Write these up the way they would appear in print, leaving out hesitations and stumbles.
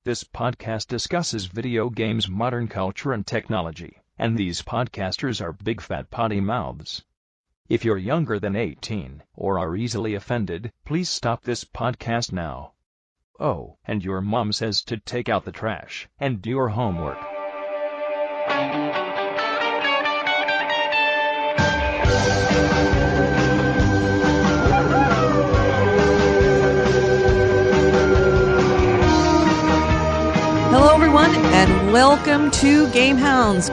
This podcast discusses video games, modern culture, and technology, and these podcasters are big fat potty mouths. If you're younger than 18 or are easily offended, please stop this podcast now. Oh, and your mom says to take out the trash and do your homework. Hello, everyone, and welcome to GameHounds,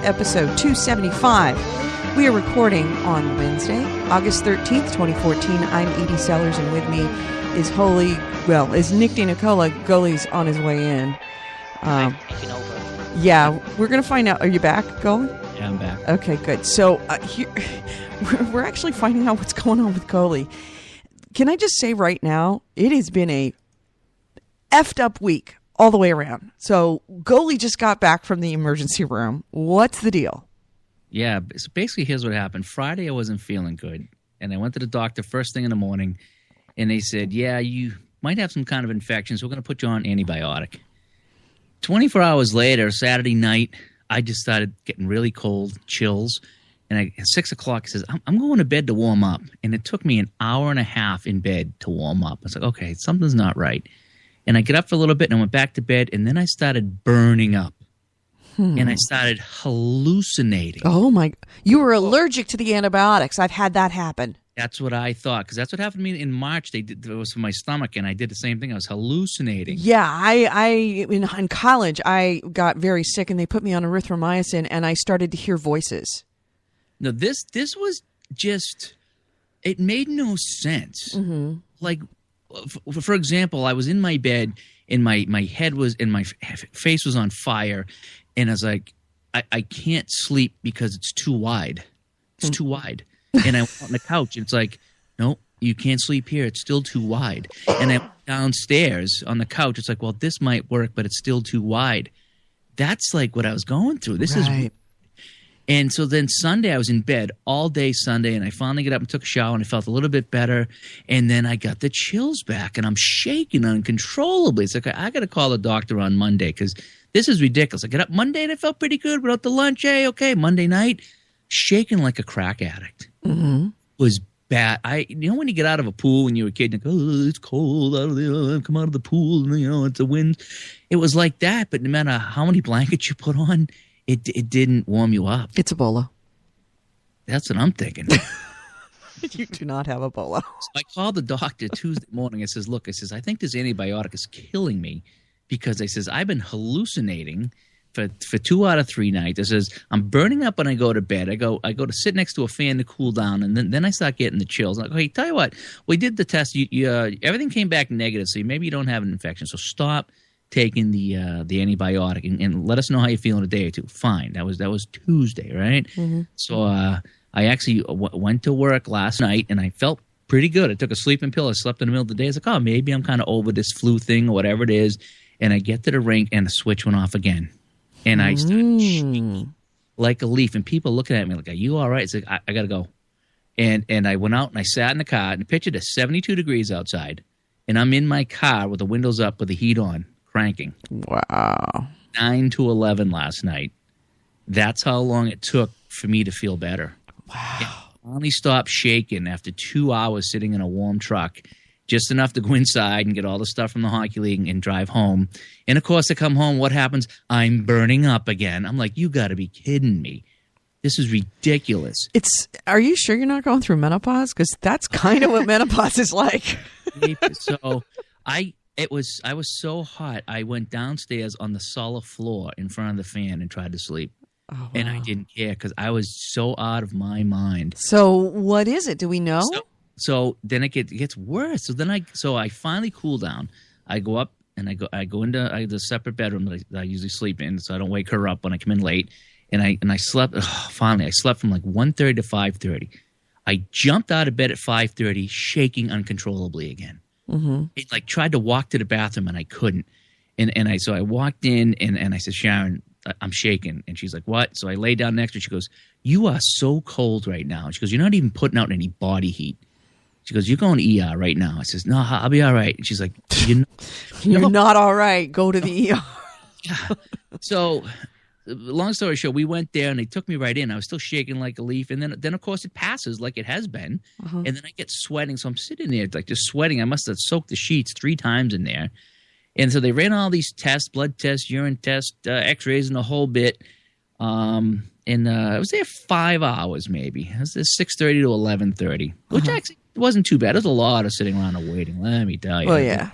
episode 275. We are recording on Wednesday, August 13th, 2014. I'm Edie Sellers, and with me is Nick DiNicola. Goalie's on his way in. Yeah, we're going to find out. Are you back, Goalie? Yeah, I'm back. Okay, good. So here, we're actually finding out what's going on with Goalie. Can I just say right now, it has been a effed up week all the way around. So Goalie just got back from the emergency room. What's the deal? Yeah, so basically here's what happened. Friday I wasn't feeling good, and I went to the doctor first thing in the morning, and they said, yeah, you might have some kind of infection, so we're going to put you on antibiotic. 24 hours later, Saturday night, I just started getting really cold, chills, and at 6 o'clock he says, I'm going to bed to warm up, and it took me an hour and a half in bed to warm up. I was like, okay, something's not right. And I get up for a little bit, and I went back to bed, and then I started burning up. And I started hallucinating. Oh, my. You were allergic to the antibiotics. I've had that happen. That's what I thought, because that's what happened to me in March. It was for my stomach, and I did the same thing. I was hallucinating. Yeah, in college, I got very sick, and they put me on erythromycin, and I started to hear voices. No, this was just, it made no sense. Mm-hmm. Like, for example, I was in my bed and my head was and my face was on fire, and I was like, I can't sleep because it's too wide. It's too wide. And I went on the couch and it's like, no, you can't sleep here. It's still too wide. And I went downstairs on the couch. It's like, well, this might work, but it's still too wide. That's like what I was going through. This is. And so then Sunday, I was in bed all day Sunday, and I finally get up and took a shower, and I felt a little bit better. And then I got the chills back, and I'm shaking uncontrollably. It's like, I got to call the doctor on Monday because this is ridiculous. I get up Monday, and I felt pretty good without the lunch. Hey, okay, Monday night, shaking like a crack addict. Mm-hmm. Was bad. You know when you get out of a pool when you were a kid, and you go, oh, it's cold out of the, come out of the pool, and it's a wind. It was like that, but no matter how many blankets you put on, It didn't warm you up. It's Ebola. That's what I'm thinking. You do not have Ebola. So I called the doctor Tuesday morning. I says, look, I think this antibiotic is killing me because I've been hallucinating for 2 out of 3 nights. I says, I'm burning up when I go to bed. I go to sit next to a fan to cool down, and then I start getting the chills. I'm like, hey, tell you what, we did the test. Everything came back negative, so maybe you don't have an infection. So stop taking the antibiotic and let us know how you feel in a day or two. Fine. That was Tuesday, right? Mm-hmm. So I actually went to work last night, and I felt pretty good. I took a sleeping pill. I slept in the middle of the day. I was like, oh, maybe I'm kind of over this flu thing or whatever it is. And I get to the rink, and the switch went off again. And I started shaking like a leaf. And people looking at me like, are you all right? It's like, I got to go. And I went out, and I sat in the car, and pictured it 72 degrees outside. And I'm in my car with the windows up with the heat on. Cranking. Wow. 9 to 11 last night. That's how long it took for me to feel better. Wow. I finally stopped shaking after 2 hours sitting in a warm truck, just enough to go inside and get all the stuff from the hockey league and drive home. And, of course, I come home. What happens? I'm burning up again. I'm like, you got to be kidding me. This is ridiculous. Are you sure you're not going through menopause? Because that's kind of what menopause is like. So I was so hot, I went downstairs on the solid floor in front of the fan and tried to sleep. Oh, wow. And I didn't care because I was so out of my mind. So what is it? Do we know? So then it gets worse. So I finally cool down. I go up and I go into the separate bedroom that I usually sleep in, so I don't wake her up when I come in late. And I slept. Finally, I slept from like 1:30 to 5:30. I jumped out of bed at 5:30, shaking uncontrollably again. Mm-hmm. I tried to walk to the bathroom and I couldn't. So I walked in and I said, Sharon, I'm shaking. And she's like, what? So I lay down next to her. She goes, you are so cold right now. She goes, you're not even putting out any body heat. She goes, "You're going to ER right now." I says, "No, I'll be all right." And she's like, You're not all right. Go to the ER. Yeah. So, long story short, we went there and they took me right in. I was still shaking like a leaf, and then of course it passes like it has been, and then I get sweating. So I'm sitting there like just sweating. I must have soaked the sheets 3 times in there, and so they ran all these tests, blood tests, urine tests, X-rays, and the whole bit. And I was there 5 hours maybe. I was there 6:30 to 11:30, which actually wasn't too bad. It was a lot of sitting around and waiting. Let me tell you. Well, yeah.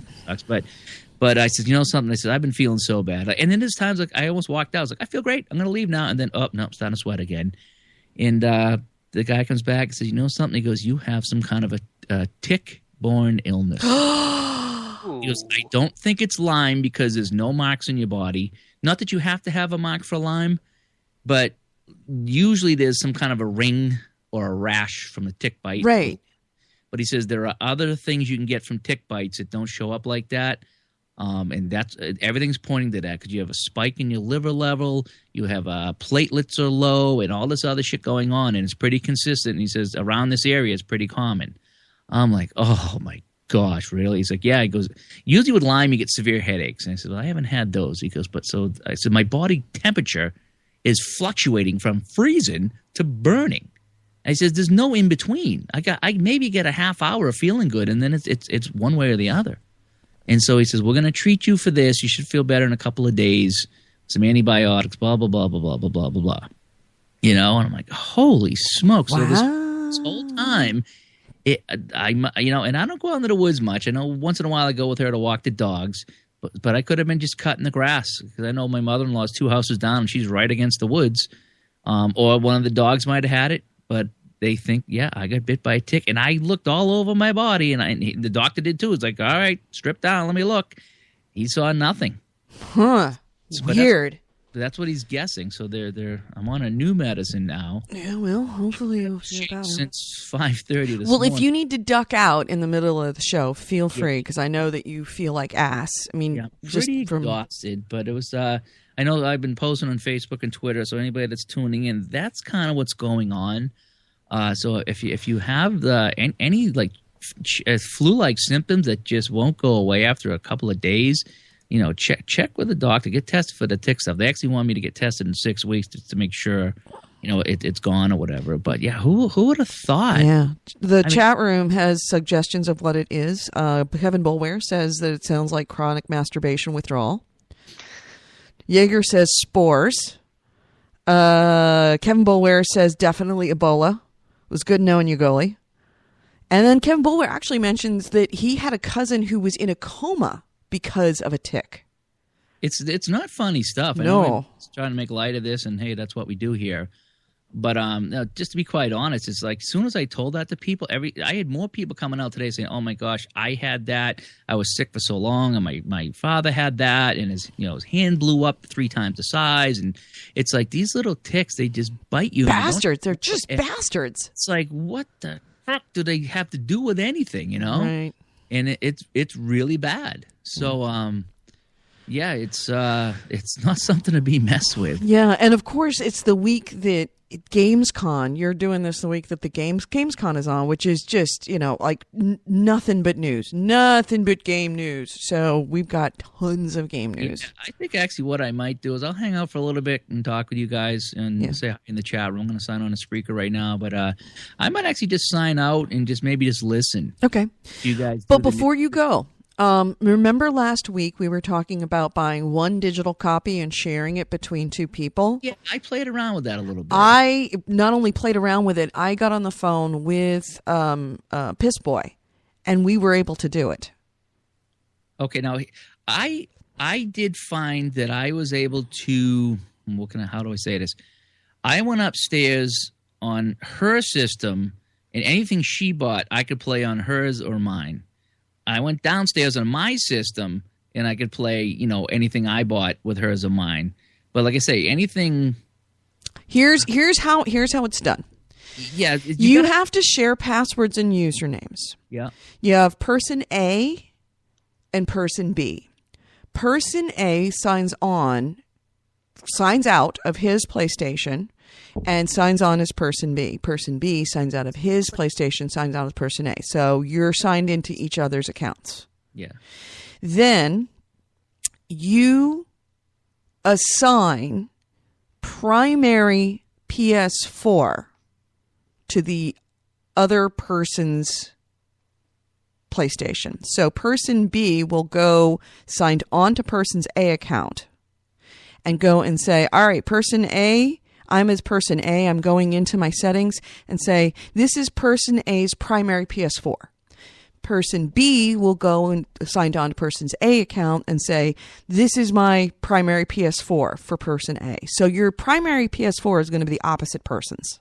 But I said, you know something? I said, I've been feeling so bad. And then there's times like I almost walked out. I was like, I feel great. I'm going to leave now. And then, no, I'm starting to sweat again. And the guy comes back and says, you know something? He goes, you have some kind of a tick-borne illness. He goes, I don't think it's Lyme because there's no marks in your body. Not that you have to have a mark for Lyme, but usually there's some kind of a ring or a rash from the tick bite. Right. But he says there are other things you can get from tick bites that don't show up like that. And that's everything's pointing to that because you have a spike in your liver level, you have platelets are low, and all this other shit going on, and it's pretty consistent. And he says around this area it's pretty common. I'm like, oh my gosh, really? He's like, yeah. He goes, usually with Lyme you get severe headaches, and I said, well, I haven't had those. He goes, but so I said, my body temperature is fluctuating from freezing to burning. And he says, there's no in between. I maybe get a half hour of feeling good, and then it's one way or the other. And so he says, we're going to treat you for this. You should feel better in a couple of days. Some antibiotics, blah, blah, blah, blah, blah, blah, blah, blah, blah. You know, and I'm like, holy smokes. Wow. So this whole time, and I don't go out into the woods much. I know once in a while I go with her to walk the dogs, but I could have been just cutting the grass because I know my mother-in-law is 2 houses down and she's right against the woods. Or one of the dogs might have had it, but they think, yeah, I got bit by a tick. And I looked all over my body, and the doctor did too. It's like, all right, strip down, let me look. He saw nothing. Huh. Weird. That's what he's guessing. So I'm on a new medicine now. Yeah, well, hopefully you'll feel better. Since 5:30 this morning. Well, if you need to duck out in the middle of the show, feel free, because I know that you feel like ass. I mean, yeah, just pretty from exhausted, but it was. I know I've been posting on Facebook and Twitter, so anybody that's tuning in, that's kind of what's going on. So if you have any like flu-like symptoms that just won't go away after a couple of days, you know, check with the doctor, get tested for the tick stuff. They actually want me to get tested in 6 weeks to make sure, you know, it's gone or whatever. But yeah, who would have thought? Yeah, the chat room has suggestions of what it is. Kevin Bulware says that it sounds like chronic masturbation withdrawal. Jaeger says spores. Kevin Bulware says definitely Ebola. It was good knowing you, Goalie. And then Kevin Bulware actually mentions that he had a cousin who was in a coma because of a tick. It's not funny stuff. I No. know I'm trying to make light of this, and hey, that's what we do here. But no, just to be quite honest, it's like as soon as I told that to people, I had more people coming out today saying, "Oh my gosh, I had that. I was sick for so long, and my father had that, and his hand blew up 3 times the size." And it's like these little ticks, they just bite you. Bastards! They're just bastards. It's like, what the fuck do they have to do with anything? You know? Right. And it's really bad. So yeah, it's not something to be messed with. Yeah, and of course it's the week that GamesCon. You're doing this the week that the GamesCon is on, which is just like nothing but news, nothing but game news. So we've got tons of game news. Yeah, I think actually what I might do is I'll hang out for a little bit and talk with you guys and say hi in the chat room. I'm going to sign on a Spreaker right now, but I might actually just sign out and maybe just listen. Okay, you guys. But before you go. Remember last week we were talking about buying one digital copy and sharing it between 2 people? Yeah, I played around with that a little bit. I not only played around with it, I got on the phone with Piss Boy, and we were able to do it. Okay, now I did find that I was able to. How do I say this? I went upstairs on her system, and anything she bought, I could play on hers or mine. I went downstairs on my system, and I could play, anything I bought with hers or mine. But like I say, anything. Here's how it's done. Yeah, you have to share passwords and usernames. Yeah. You have person A and person B. Person A signs on signs out of his PlayStation and signs on as person B. Person B signs out of his PlayStation, signs out as person A. So you're signed into each other's accounts. Yeah. Then you assign primary PS4 to the other person's PlayStation. So person B will go signed on to person's A account and go and say, all right, person A, I'm as person A. I'm going into my settings and say, this is person A's primary PS4. Person B will go and signed on to person's A account and say, this is my primary PS4 for person A. So your primary PS4 is going to be the opposite person's.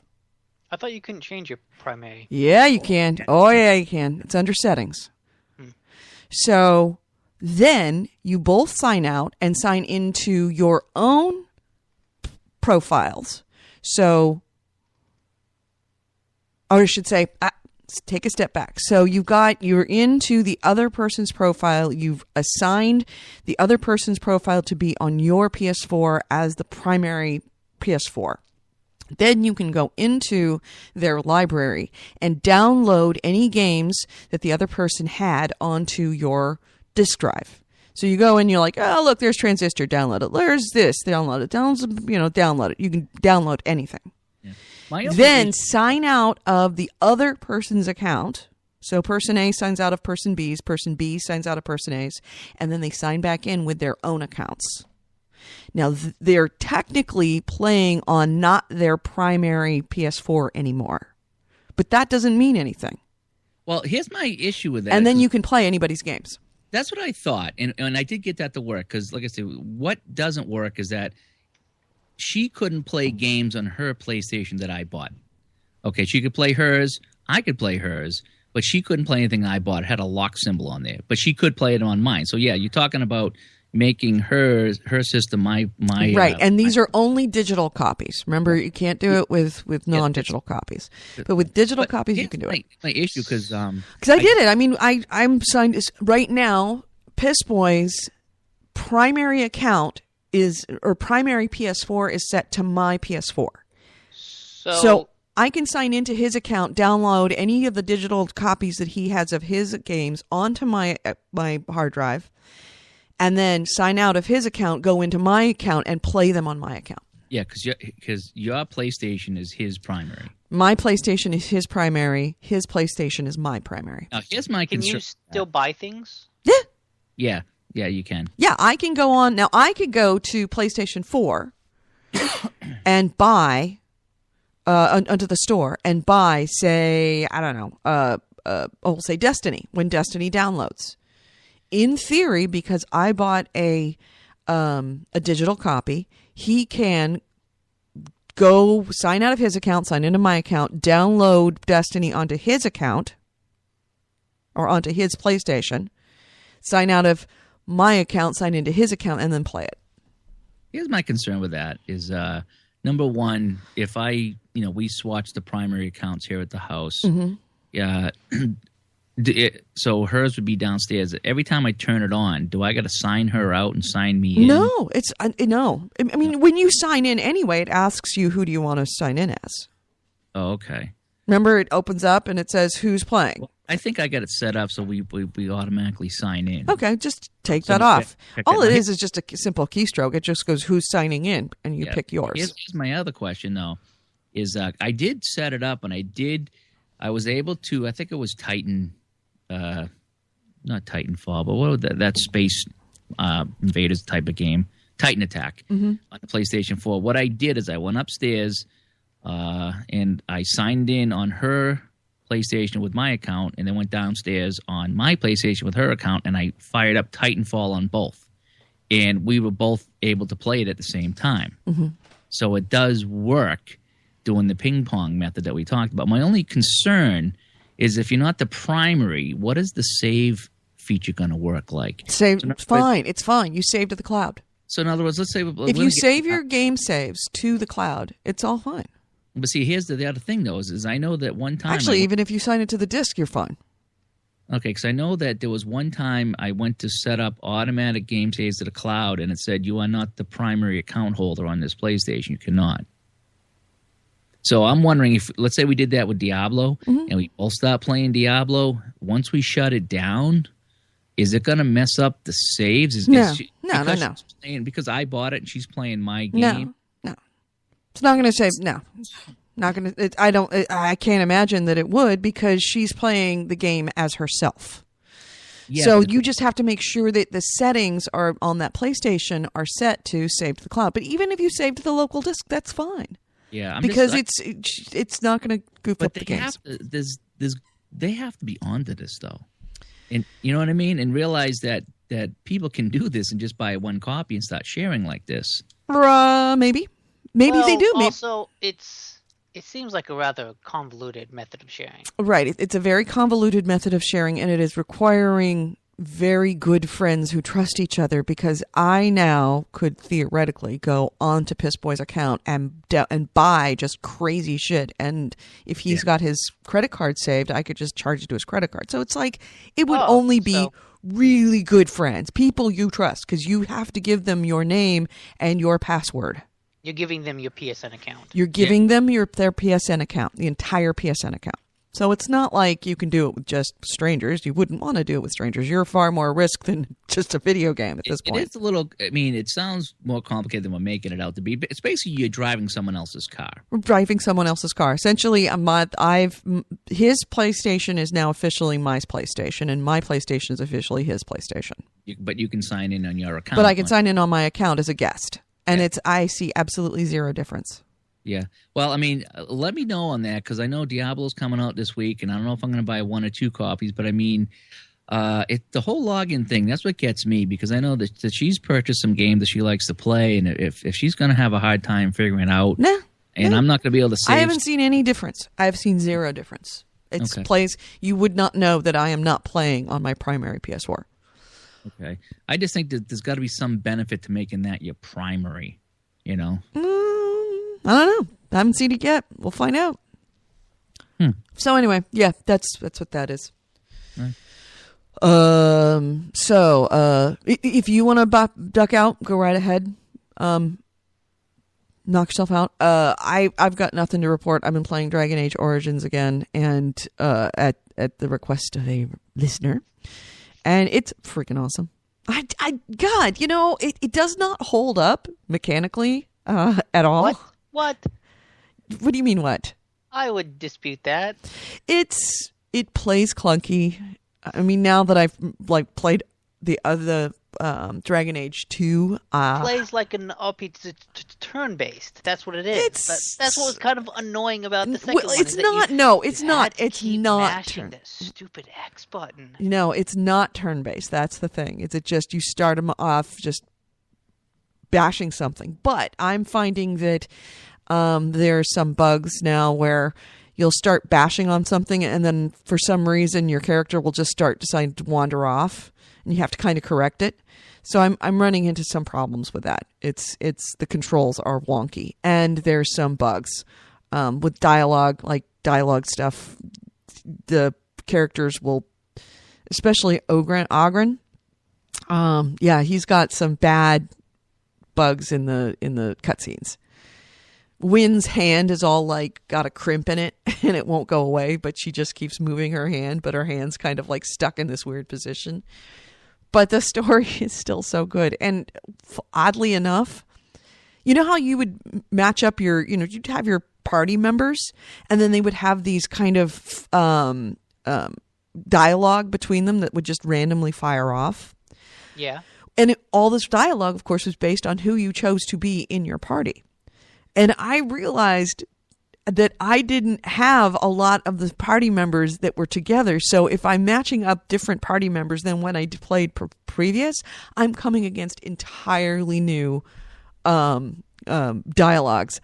I thought you couldn't change your primary. Yeah, you can. Oh, yeah, you can. It's under settings. So then you both sign out and sign into your own profiles. So, or I should say, take a step back. So you're into the other person's profile. You've assigned the other person's profile to be on your PS4 as the primary PS4. Then you can go into their library and download any games that the other person had onto your disk drive. So you go and you're like, oh, look, there's Transistor, download it. There's this, download it. Download it. You can download anything. Yeah. Then sign out of the other person's account. So person A signs out of person B's, person B signs out of person A's, and then they sign back in with their own accounts. Now, they're technically playing on not their primary PS4 anymore. But that doesn't mean anything. Well, here's my issue with that. And then you can play anybody's games. That's what I thought. And I did get that to work. Because, like I said, what doesn't work is that she couldn't play games on her PlayStation that I bought. Okay, she could play hers. I could play hers. But she couldn't play anything I bought. It had a lock symbol on there. But she could play it on mine. So, yeah, you're talking about making her system my right, and these are only digital copies. Remember, you can't do it with non-digital copies, but with digital copies you can do it. My issue because I did it. I mean, I'm signed right now. Piss Boy's primary account primary PS4 is set to my PS4. So I can sign into his account, download any of the digital copies that he has of his games onto my hard drive. And then sign out of his account, go into my account, and play them on my account. Yeah, because your PlayStation is his primary. My PlayStation is his primary. His PlayStation is my primary. Now, here's my concern. Can you still buy things? Yeah. Yeah, you can. Yeah, I can go on. Now, I could go to PlayStation 4 and buy, onto the store, and buy, say, I don't know, we'll say Destiny, when Destiny downloads. In theory, because I bought a digital copy, he can go sign out of his account, sign into my account, download Destiny onto his account or onto his PlayStation, sign out of my account, sign into his account, and then play it. Here's my concern with that is, number one, if we swatch the primary accounts here at the house, so hers would be downstairs. Every time I turn it on, do I got to sign her out and sign me in? No, no. I mean, when you sign in anyway, it asks you who do you want to sign in as. Oh, okay. Remember, it opens up and it says who's playing. Well, I think I got it set up so we automatically sign in. Okay, just take that off. All it is just a simple keystroke. It just goes who's signing in, and you pick yours. Here's my other question, though, is I did set it up, and I was able to, I think it was Titan. Not Titanfall, but what was that Space Invaders type of game, Titan Attack on the PlayStation 4. What I did is I went upstairs and I signed in on her PlayStation with my account, and then went downstairs on my PlayStation with her account, and I fired up Titanfall on both, and we were both able to play it at the same time. So it does work doing the ping pong method that we talked about. My only concern is if you're not the primary, what is the save feature going to work like? It's fine. It's fine. You save to the cloud. So in other words, let's say if you save your game saves to the cloud, it's all fine. But see, here's the other thing though: is I know that one time even if you sign it to the disk, you're fine. Okay, because I know that there was one time I went to set up automatic game saves to the cloud, and it said you are not the primary account holder on this PlayStation. You cannot. So I'm wondering if, let's say we did that with Diablo, and we all start playing Diablo. Once we shut it down, is it going to mess up the saves? No. Because I bought it and she's playing my game. No. It's not going to save. No. Not going to. I can't imagine that it would, because she's playing the game as herself. Yeah, so you just have to make sure that the settings are on that PlayStation are set to save to the cloud. But even if you save to the local disk, that's fine. Yeah, because it's not going to goof up the games. They have to be onto this though, and you know what I mean, and realize that people can do this and just buy one copy and start sharing like this. Maybe they do. Also, it seems like a rather convoluted method of sharing. Right. It's a very convoluted method of sharing, and it is requiring very good friends who trust each other, because I now could theoretically go onto Piss Boy's account and buy just crazy shit. And if he's got his credit card saved, I could just charge it to his credit card. So it's like it would only be really good friends, people you trust, because you have to give them your name and your password. You're giving them your PSN account. You're giving them their PSN account, the entire PSN account. So it's not like you can do it with just strangers. You wouldn't want to do it with strangers. You're far more risk than just a video game at this point. It is a little, I mean, it sounds more complicated than we're making it out to be. But it's basically you're driving someone else's car. We're driving someone else's car. Essentially, his PlayStation is now officially my PlayStation, and my PlayStation is officially his PlayStation. But you can sign in on your account. But I can sign in on my account as a guest. And I see absolutely zero difference. Yeah. Well, I mean, let me know on that, because I know Diablo's coming out this week, and I don't know if I'm going to buy 1 or 2 copies, but I mean, the whole login thing, that's what gets me, because I know that she's purchased some games that she likes to play, and if she's going to have a hard time figuring it out, I'm not going to be able to save. I haven't seen any difference. I've seen zero difference. It's plays, you would not know that I am not playing on my primary PS4. Okay. I just think that there's got to be some benefit to making that your primary, you know? I don't know. I haven't seen it yet. We'll find out. So anyway, yeah, that's what that is. Right. So if you want to duck out, go right ahead. Knock yourself out. I've got nothing to report. I've been playing Dragon Age Origins again, and at the request of a listener. And it's freaking awesome. God, you know, it does not hold up mechanically at all. What? What do you mean, what? I would dispute that. It plays clunky. I mean, now that I've played the other Dragon Age 2, plays like an RPG turn-based. That's what it is. That's what was kind of annoying about the second one. It's not. No, it's not. It's not. Mashing the stupid X button. No, it's not turn-based. That's the thing. It's just you start them off just bashing something. But I'm finding that there are some bugs now where you'll start bashing on something, and then for some reason your character will just decide to wander off, and you have to kind of correct it. So I'm running into some problems with that. It's the controls are wonky, and there's some bugs with dialogue stuff. The characters will, especially Ogren. He's got some bad bugs in the cutscenes. Wynn's hand is all got a crimp in it, and it won't go away, but she just keeps moving her hand, but her hand's kind of stuck in this weird position. But the story is still so good. And oddly enough, you know how you would match up you'd have your party members, and then they would have these kind of dialogue between them that would just randomly fire off? Yeah. And all this dialogue, of course, was based on who you chose to be in your party. And I realized that I didn't have a lot of the party members that were together. So if I'm matching up different party members than when I played previous, I'm coming against entirely new dialogues,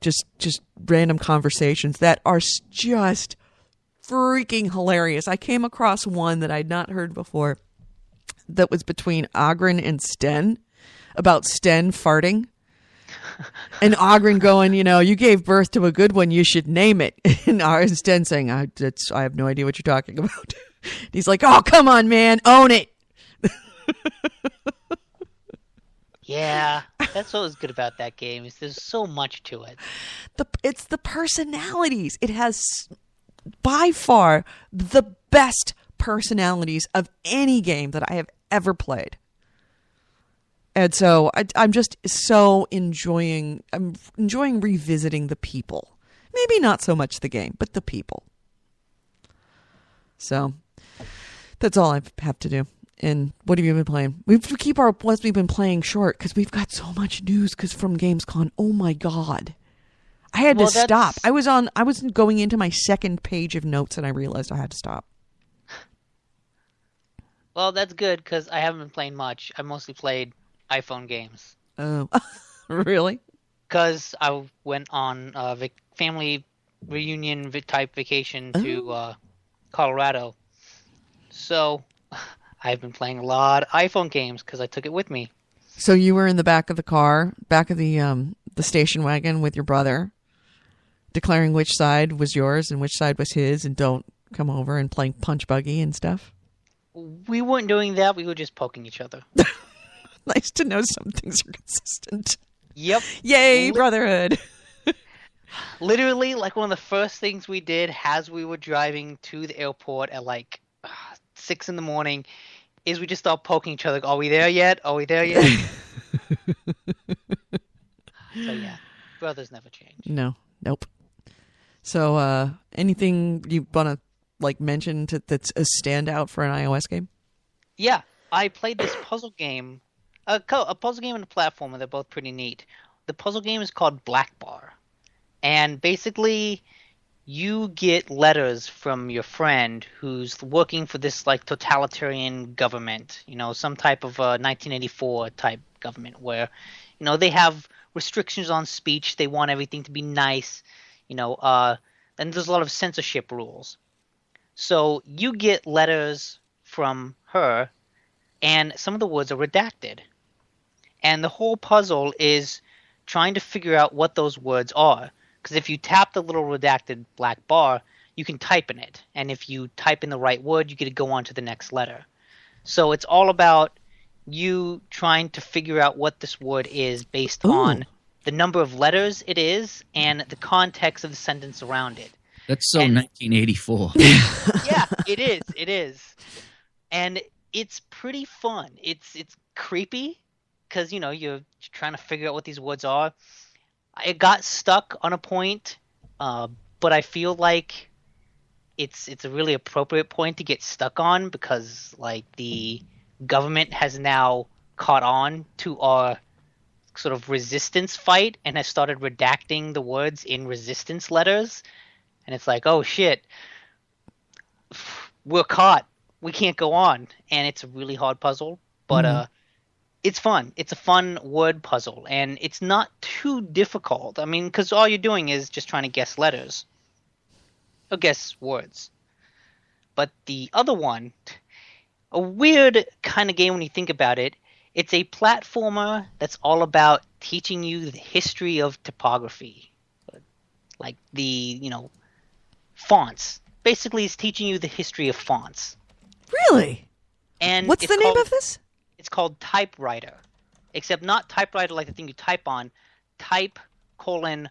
just random conversations that are just freaking hilarious. I came across one that I'd not heard before that was between Ogren and Sten, about Sten farting. And Ogren going, you gave birth to a good one, you should name it. And Sten saying, I have no idea what you're talking about. He's like, oh, come on, man, own it. Yeah, that's what was good about that game. Is there's so much to it. It's the personalities. It has by far the best personalities of any game that I have ever played. And so I'm just so enjoying revisiting the people. Maybe not so much the game, but the people. So that's all I have to do. And what have you been playing? We have to keep our what we've been playing short because we've got so much news from Gamescom. Oh my God. I had to stop. I was going into my second page of notes and I realized I had to stop. Well, that's good because I haven't been playing much. I mostly played iPhone games. Oh, really? Because I went on a family reunion type vacation to Colorado. So I've been playing a lot of iPhone games because I took it with me. So you were in the back of the car, back of the station wagon with your brother, declaring which side was yours and which side was his, and don't come over and playing punch buggy and stuff? We weren't doing that. We were just poking each other. Nice to know some things are consistent. Yep. Yay, brotherhood. Literally, like one of the first things we did as we were driving to the airport at like 6 in the morning is we just start poking each other. Are we there yet? Are we there yet? So yeah, brothers never change. No, nope. So anything you want to mention that's a standout for an iOS game? Yeah, I played this puzzle game, a puzzle game and a platformer. They're both pretty neat. The puzzle game is called Black Bar, and basically you get letters from your friend who's working for this totalitarian government, some type of 1984 type government where, they have restrictions on speech. They want everything to be nice, and there's a lot of censorship rules. So you get letters from her, and some of the words are redacted. And the whole puzzle is trying to figure out what those words are. Because if you tap the little redacted black bar, you can type in it. And if you type in the right word, you get to go on to the next letter. So it's all about you trying to figure out what this word is based on the number of letters it is and the context of the sentence around it. That's so 1984. Yeah, it is. It is. And it's pretty fun. It's creepy because, you're trying to figure out what these words are. I got stuck on a point, but I feel like it's a really appropriate point to get stuck on because, the government has now caught on to our sort of resistance fight and has started redacting the words in resistance letters. And it's like, oh shit, we're caught. We can't go on. And it's a really hard puzzle, but it's fun. It's a fun word puzzle, and it's not too difficult. I mean, because all you're doing is just trying to guess letters or guess words. But the other one, a weird kind of game when you think about it, it's a platformer that's all about teaching you the history of typography. Like the, fonts. Basically, it's teaching you the history of fonts. Really? And what's the name of this? It's called Typewriter. Except not typewriter like the thing you type on. Type:"rider.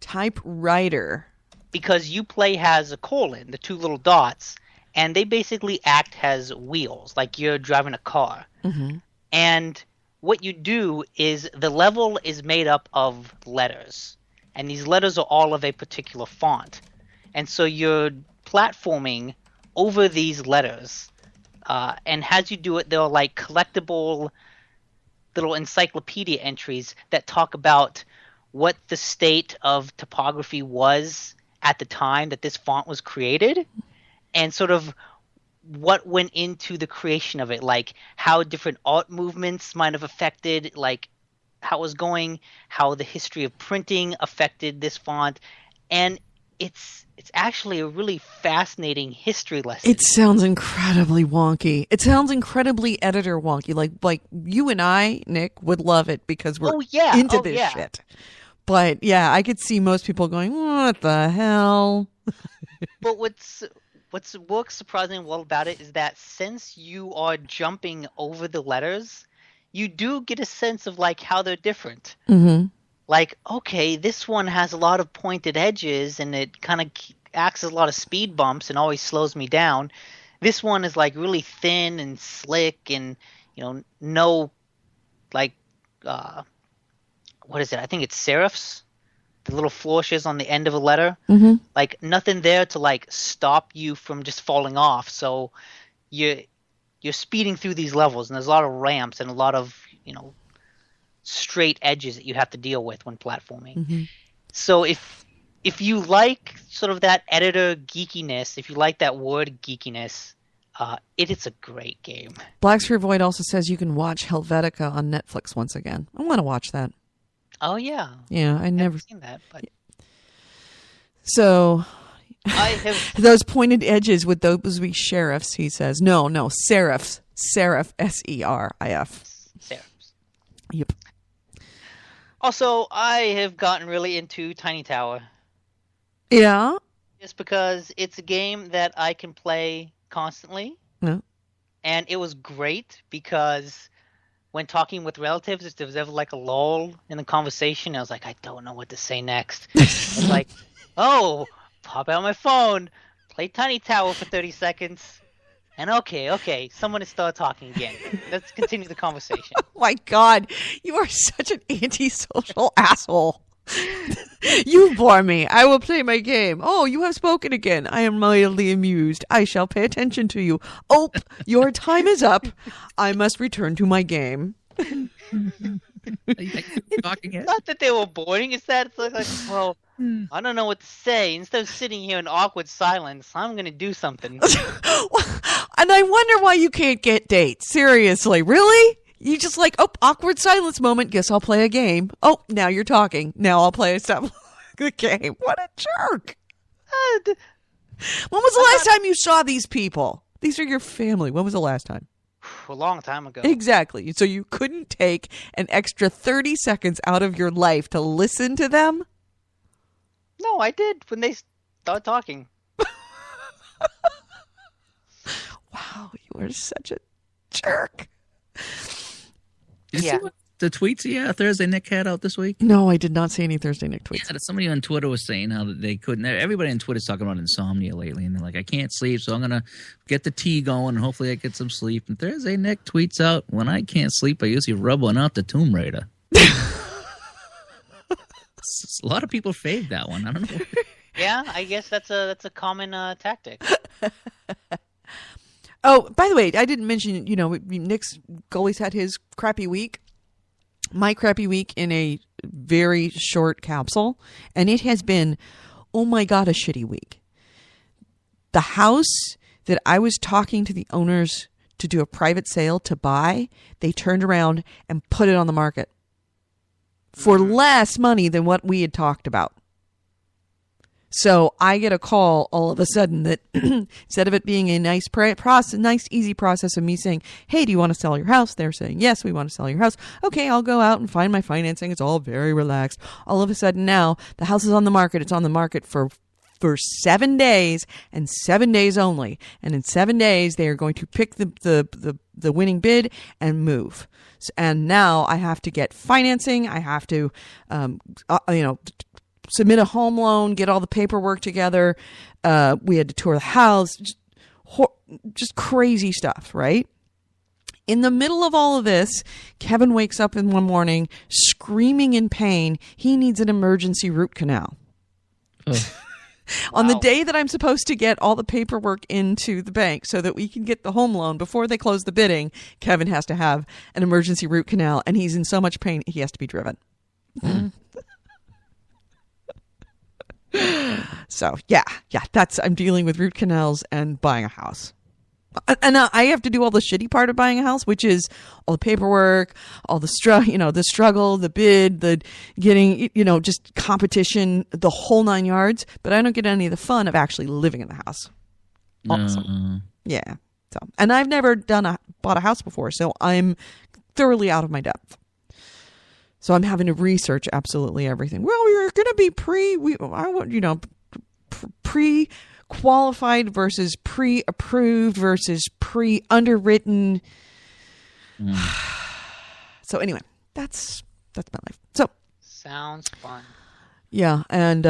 Typewriter. Because you play has a colon, the two little dots, and they basically act as wheels, like you're driving a car. Mm-hmm. And what you do is the level is made up of letters. And these letters are all of a particular font. And so you're platforming over these letters. And as you do it, there are collectible little encyclopedia entries that talk about what the state of typography was at the time that this font was created and sort of what went into the creation of it, like how different art movements might have affected how it was going, how the history of printing affected this font. And it's actually a really fascinating history lesson. It sounds incredibly wonky. It sounds incredibly editor wonky. Like you and I, Nick, would love it because we're into this shit. But yeah, I could see most people going, "What the hell?" But what's what works surprisingly well about it is that since you are jumping over the letters, you do get a sense of like how they're different. Mm-hmm. Like, okay, this one has a lot of pointed edges and it kind of acts as a lot of speed bumps and always slows me down. This one is like really thin and slick and, no like, what is it? I think it's serifs, the little flourishes on the end of a letter. Mm-hmm. Like nothing there to like stop you from just falling off. So you're speeding through these levels and there's a lot of ramps and a lot of, straight edges that you have to deal with when platforming. Mm-hmm. So if you like sort of that editor geekiness, if you like that word geekiness, it's a great game. Black Sphere Void also says you can watch Helvetica on Netflix once again. I want to watch that. Oh yeah. Yeah, I never seen that. But so I have those pointed edges would those be sheriffs? He says no, serifs. Serif, S-E-R-I-F. serifs. Yep. Also, I have gotten really into Tiny Tower. Yeah. Just because it's a game that I can play constantly. No. And it was great because when talking with relatives, if there was ever like a lull in the conversation, I was like, I don't know what to say next. I was like, oh, pop out my phone, play Tiny Tower for 30 seconds, and okay, someone is start talking again. Let's continue the conversation. Oh my God, you are such an antisocial asshole. You bore me. I will play my game. Oh, you have spoken again. I am mildly amused. I shall pay attention to you. Oh, your time is up. I must return to my game. Talking it. Not that they were boring. It's that it's like, well, I don't know what to say. Instead of sitting here in awkward silence, I'm going to do something. And I wonder why you can't get dates. Seriously, really? You just like, oh, awkward silence moment. Guess I'll play a game. Oh, now you're talking. Now I'll play a game. What a jerk. When was the last time you saw these people? These are your family. When was the last time? A long time ago. Exactly. So you couldn't take an extra 30 seconds out of your life to listen to them? No, I did when they started talking. Wow, you are such a jerk. Did you see what the tweets Thursday Nick had out this week? No, I did not see any Thursday Nick tweets. Yeah, somebody on Twitter was saying how that they couldn't. Everybody on Twitter's talking about insomnia lately, and they're like, I can't sleep, so I'm going to get the tea going, and hopefully I get some sleep. And Thursday Nick tweets out, when I can't sleep, I usually rub one out the Tomb Raider. A lot of people fave that one. I don't know. Yeah, I guess that's a common tactic. Oh, by the way, I didn't mention, Nick's Goalie's had his crappy week. My crappy week in a very short capsule. And it has been, oh my God, a shitty week. The house that I was talking to the owners to do a private sale to buy, they turned around and put it on the market for less money than what we had talked about. So I get a call all of a sudden that instead of it being a nice easy process of me saying, hey, do you want to sell your house? They're saying, yes, we want to sell your house. Okay, I'll go out and find my financing. It's all very relaxed. All of a sudden now the house is on the market. It's on the market for 7 days and 7 days only. And in 7 days, they are going to pick the winning bid and move. And now I have to get financing. I have to, submit a home loan, get all the paperwork together. We had to tour the house, just crazy stuff, right? In the middle of all of this, Kevin wakes up in one morning screaming in pain. He needs an emergency root canal. Oh. On the day that I'm supposed to get all the paperwork into the bank so that we can get the home loan before they close the bidding, Kevin has to have an emergency root canal, and he's in so much pain he has to be driven. So yeah, I'm dealing with root canals and buying a house. And I have to do all the shitty part of buying a house, which is all the paperwork, all the struggle, the bid, the getting, just competition, the whole 9 yards. But I don't get any of the fun of actually living in the house. Awesome. Yeah. So, and I've never bought a house before, so I'm thoroughly out of my depth. So I'm having to research absolutely everything. Well, we're going to be qualified versus pre-approved versus pre-underwritten. So anyway, that's my life. So Sounds fun. yeah, and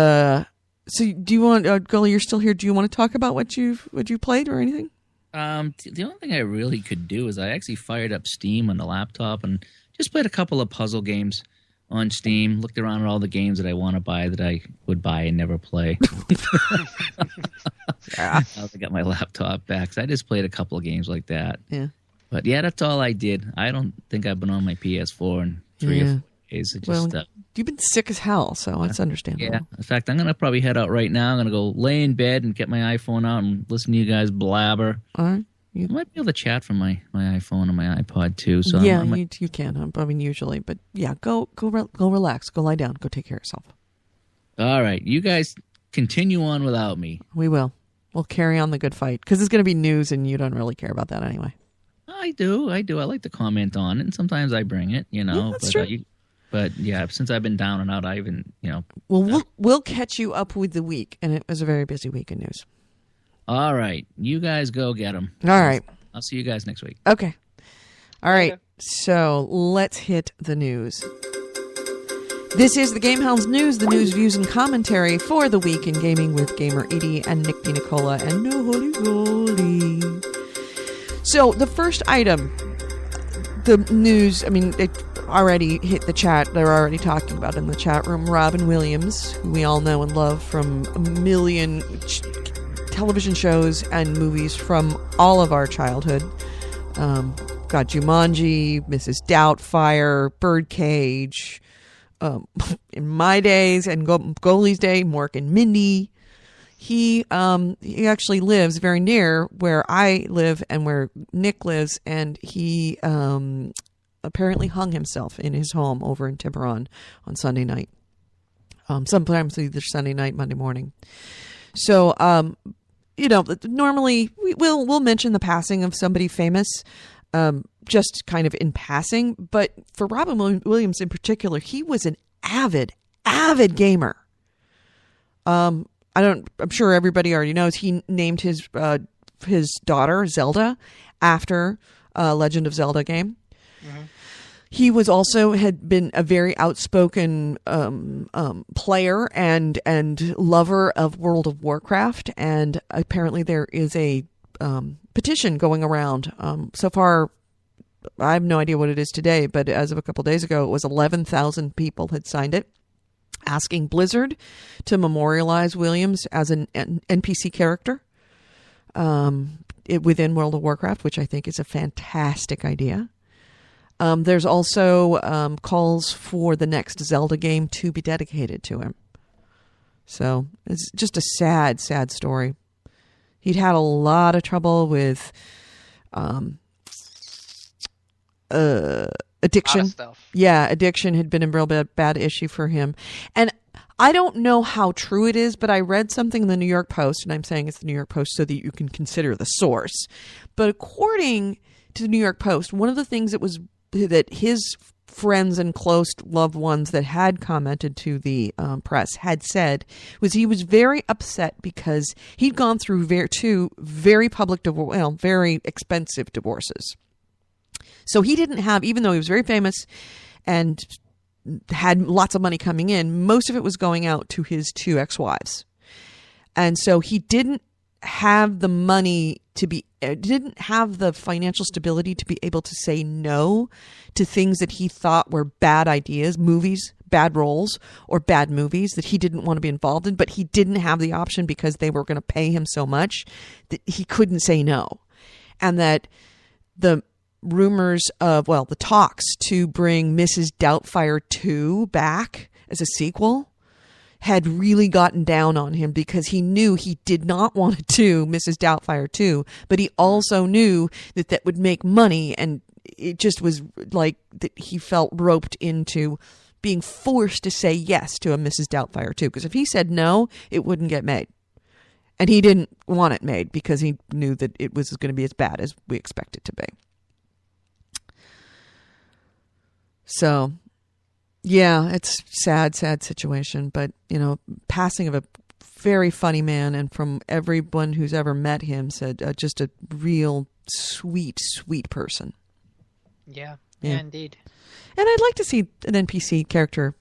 so do you want, Goalie, you're still here? Do you want to talk about what you played or anything? The only thing I really could do is I actually fired up Steam on the laptop and just played a couple of puzzle games on Steam. Looked around at all the games that I want to buy that I would buy and never play. Yeah. Now I got my laptop back, so I just played a couple of games like that. Yeah. But yeah, that's all I did. I don't think I've been on my PS4 in 3 or 4 days. It just, Well, you've been sick as hell, so it's understandable. yeah. In fact, I'm going to probably head out right now. I'm going to go lay in bed and get my iPhone out and listen to you guys blabber. All right. I might be able to chat from my iPhone and my iPod too. So Yeah, you can. I mean, usually, but yeah, go relax, go lie down, go take care of yourself. All right, you guys continue on without me. We will. We'll carry on the good fight because it's going to be news, and you don't really care about that anyway. I do. I like to comment on it, and sometimes I bring it. You know, yeah, that's true. But yeah, since I've been down and out, I haven't. Well, we'll catch you up with the week, and it was a very busy week in news. All right. You guys go get them. All right. I'll see you guys next week. Okay. All right. So let's hit the news. This is the GameHounds News, the news, views, and commentary for the week in gaming with Gamer Edie and Nick Pinacola and No Holy Goalie. So the first item, the news, I mean, it already hit the chat. They're already talking about it in the chat room. Robin Williams, who we all know and love from a million television shows and movies from all of our childhood. Got Jumanji, Mrs. Doubtfire, Birdcage, in my days and Goalie's day, Mork and Mindy. He actually lives very near where I live and where Nick lives, and he apparently hung himself in his home over in Tiburon on Sunday night. Sometimes either Sunday night, Monday morning. So, normally we'll mention the passing of somebody famous, just kind of in passing. But for Robin Williams in particular, he was an avid gamer. I'm sure everybody already knows he named his daughter Zelda after a Legend of Zelda game. Mm-hmm. He was had been a very outspoken player and lover of World of Warcraft, and apparently there is a petition going around. So far, I have no idea what it is today, but as of a couple days ago, it was 11,000 people had signed it, asking Blizzard to memorialize Williams as an NPC character within World of Warcraft, which I think is a fantastic idea. There's also calls for the next Zelda game to be dedicated to him. So it's just a sad, sad story. He'd had a lot of trouble with addiction. Yeah, addiction had been a real bad issue for him. And I don't know how true it is, but I read something in the New York Post, and I'm saying it's the New York Post so that you can consider the source. But according to the New York Post, one of the things that his friends and close loved ones that had commented to the press had said was he was very upset because he'd gone through two very public very expensive divorces. So he didn't have, even though he was very famous and had lots of money coming in, most of it was going out to his two ex-wives. And so he didn't have the money didn't have the financial stability to be able to say no to things that he thought were bad ideas, movies, bad roles, or bad movies that he didn't want to be involved in, but he didn't have the option because they were going to pay him so much that he couldn't say no. And that the rumors of, the talks to bring Mrs. Doubtfire 2 back as a sequel had really gotten down on him because he knew he did not want to do Mrs. Doubtfire 2, but he also knew that would make money, and it just was like that he felt roped into being forced to say yes to a Mrs. Doubtfire 2, because if he said no, it wouldn't get made. And he didn't want it made because he knew that it was going to be as bad as we expect it to be. So, yeah, it's sad situation, but, passing of a very funny man, and from everyone who's ever met him, said just a real sweet person. Yeah, Yeah. indeed. And I'd like to see an NPC character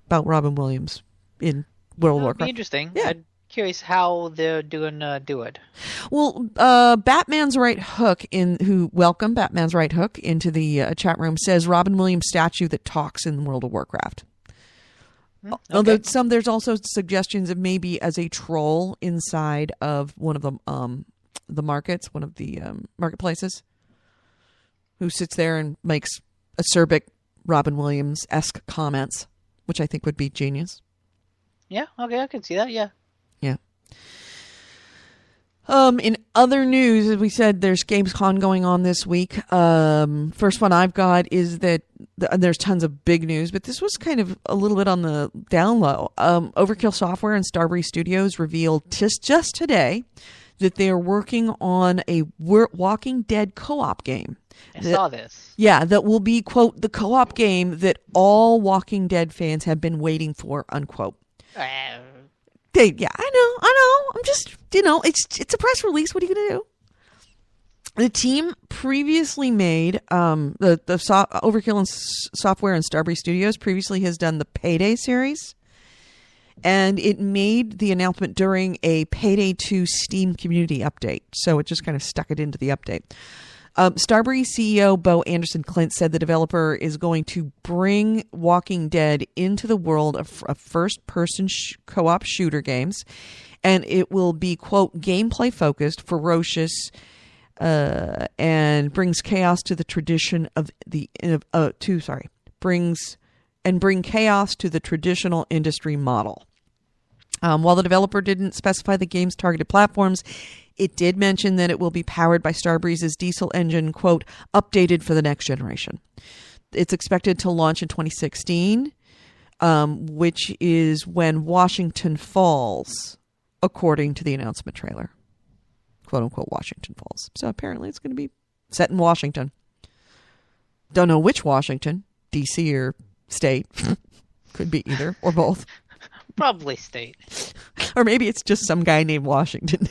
about Robin Williams in World of That would be Warcraft. interesting. Yeah. I'm curious how they're doing do it. Well, Batman's Right Hook Batman's Right Hook into the chat room says Robin Williams statue that talks in World of Warcraft. Okay. Although there's also suggestions of maybe as a troll inside of one of the markets, one of the marketplaces, who sits there and makes acerbic Robin Williams-esque comments, which I think would be genius. Yeah, okay, I can see that, yeah. Yeah. In other news, as we said, there's Gamescom going on this week. First one I've got is that there's tons of big news, but this was kind of a little bit on the down low. Overkill Software and Starbreeze Studios revealed just today that they are working on a Walking Dead co-op game. I saw this. Yeah, that will be, quote, the co-op game that all Walking Dead fans have been waiting for, unquote. Yeah, I know. I'm just, it's a press release. What are you going to do? The team previously made, Overkill and Software and Starbreeze Studios previously has done the Payday series. And it made the announcement during a Payday 2 Steam community update. So it just kind of stuck it into the update. Starbreeze CEO Bo Anderson Clint said the developer is going to bring Walking Dead into the world of first-person co-op shooter games, and it will be, quote, gameplay-focused, ferocious, and brings chaos to the tradition of bring chaos to the traditional industry model. While the developer didn't specify the game's targeted platforms, it did mention that it will be powered by Starbreeze's diesel engine, quote, updated for the next generation. It's expected to launch in 2016, which is when Washington Falls, according to the announcement trailer. Quote, unquote, Washington Falls. So apparently it's going to be set in Washington. Don't know which Washington, D.C. or state. Could be either or both. Probably state. Or maybe it's just some guy named Washington.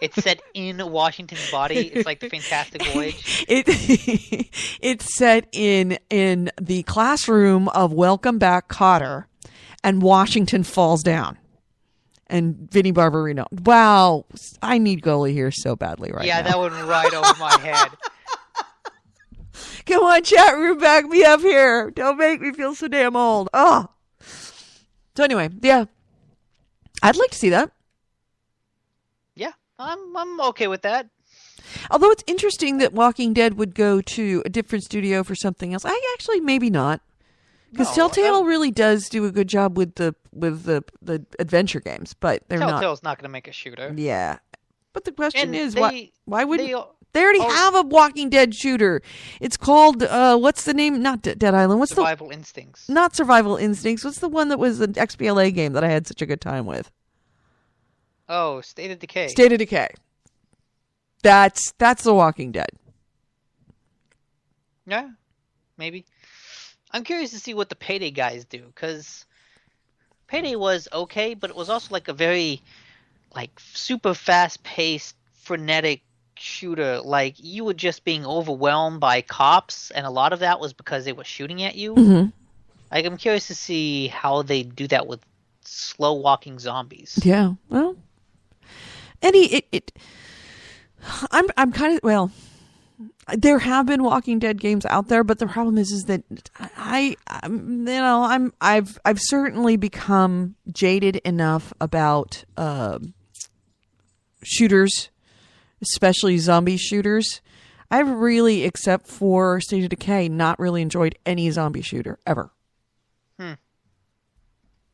It's set in Washington's body. It's like the Fantastic Voyage. It's set in the classroom of Welcome Back, Kotter, and Washington falls down. And Vinnie Barbarino. Wow, I need Goalie here so badly right now. Yeah, that went right over my head. Come on, chat room, back me up here. Don't make me feel so damn old. Oh. So anyway, yeah. I'd like to see that. Yeah, I'm okay with that. Although it's interesting that Walking Dead would go to a different studio for something else. I actually maybe not. Because Telltale really does do a good job with the adventure games, but they're Telltale's not going to make a shooter. Yeah. But the question is, why wouldn't they already have a Walking Dead shooter? It's called what's the name? Not Dead Island. What's Survival Instincts? Not Survival Instincts. What's the one that was an XBLA game that I had such a good time with? Oh, State of Decay. State of Decay. That's The Walking Dead. Yeah, maybe. I'm curious to see what the Payday guys do, because Payday was okay, but it was also like a very super fast-paced, frenetic shooter. Like, you were just being overwhelmed by cops, and a lot of that was because they were shooting at you. Mm-hmm. I'm curious to see how they do that with slow-walking zombies. Yeah, well, I'm kind of, well, there have been Walking Dead games out there, but the problem is that I've certainly become jaded enough about shooters, especially zombie shooters. I've really, except for State of Decay, not really enjoyed any zombie shooter ever.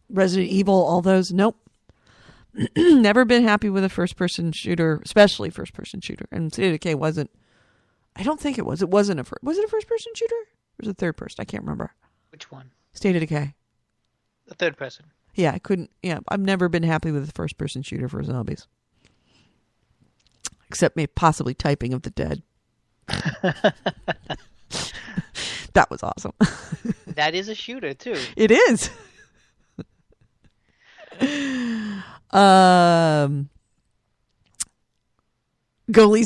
Resident Evil, all those, nope. Never been happy with a first-person shooter, especially first-person shooter. And State of Decay wasn't. I don't think it was. It wasn't a first. Was it a first-person shooter? Or was it third person? I can't remember. Which one? State of Decay. The third person. Yeah, I couldn't. Yeah, I've never been happy with a first-person shooter for zombies, except maybe possibly Typing of the Dead. That was awesome. That is a shooter too. It is. Goalie's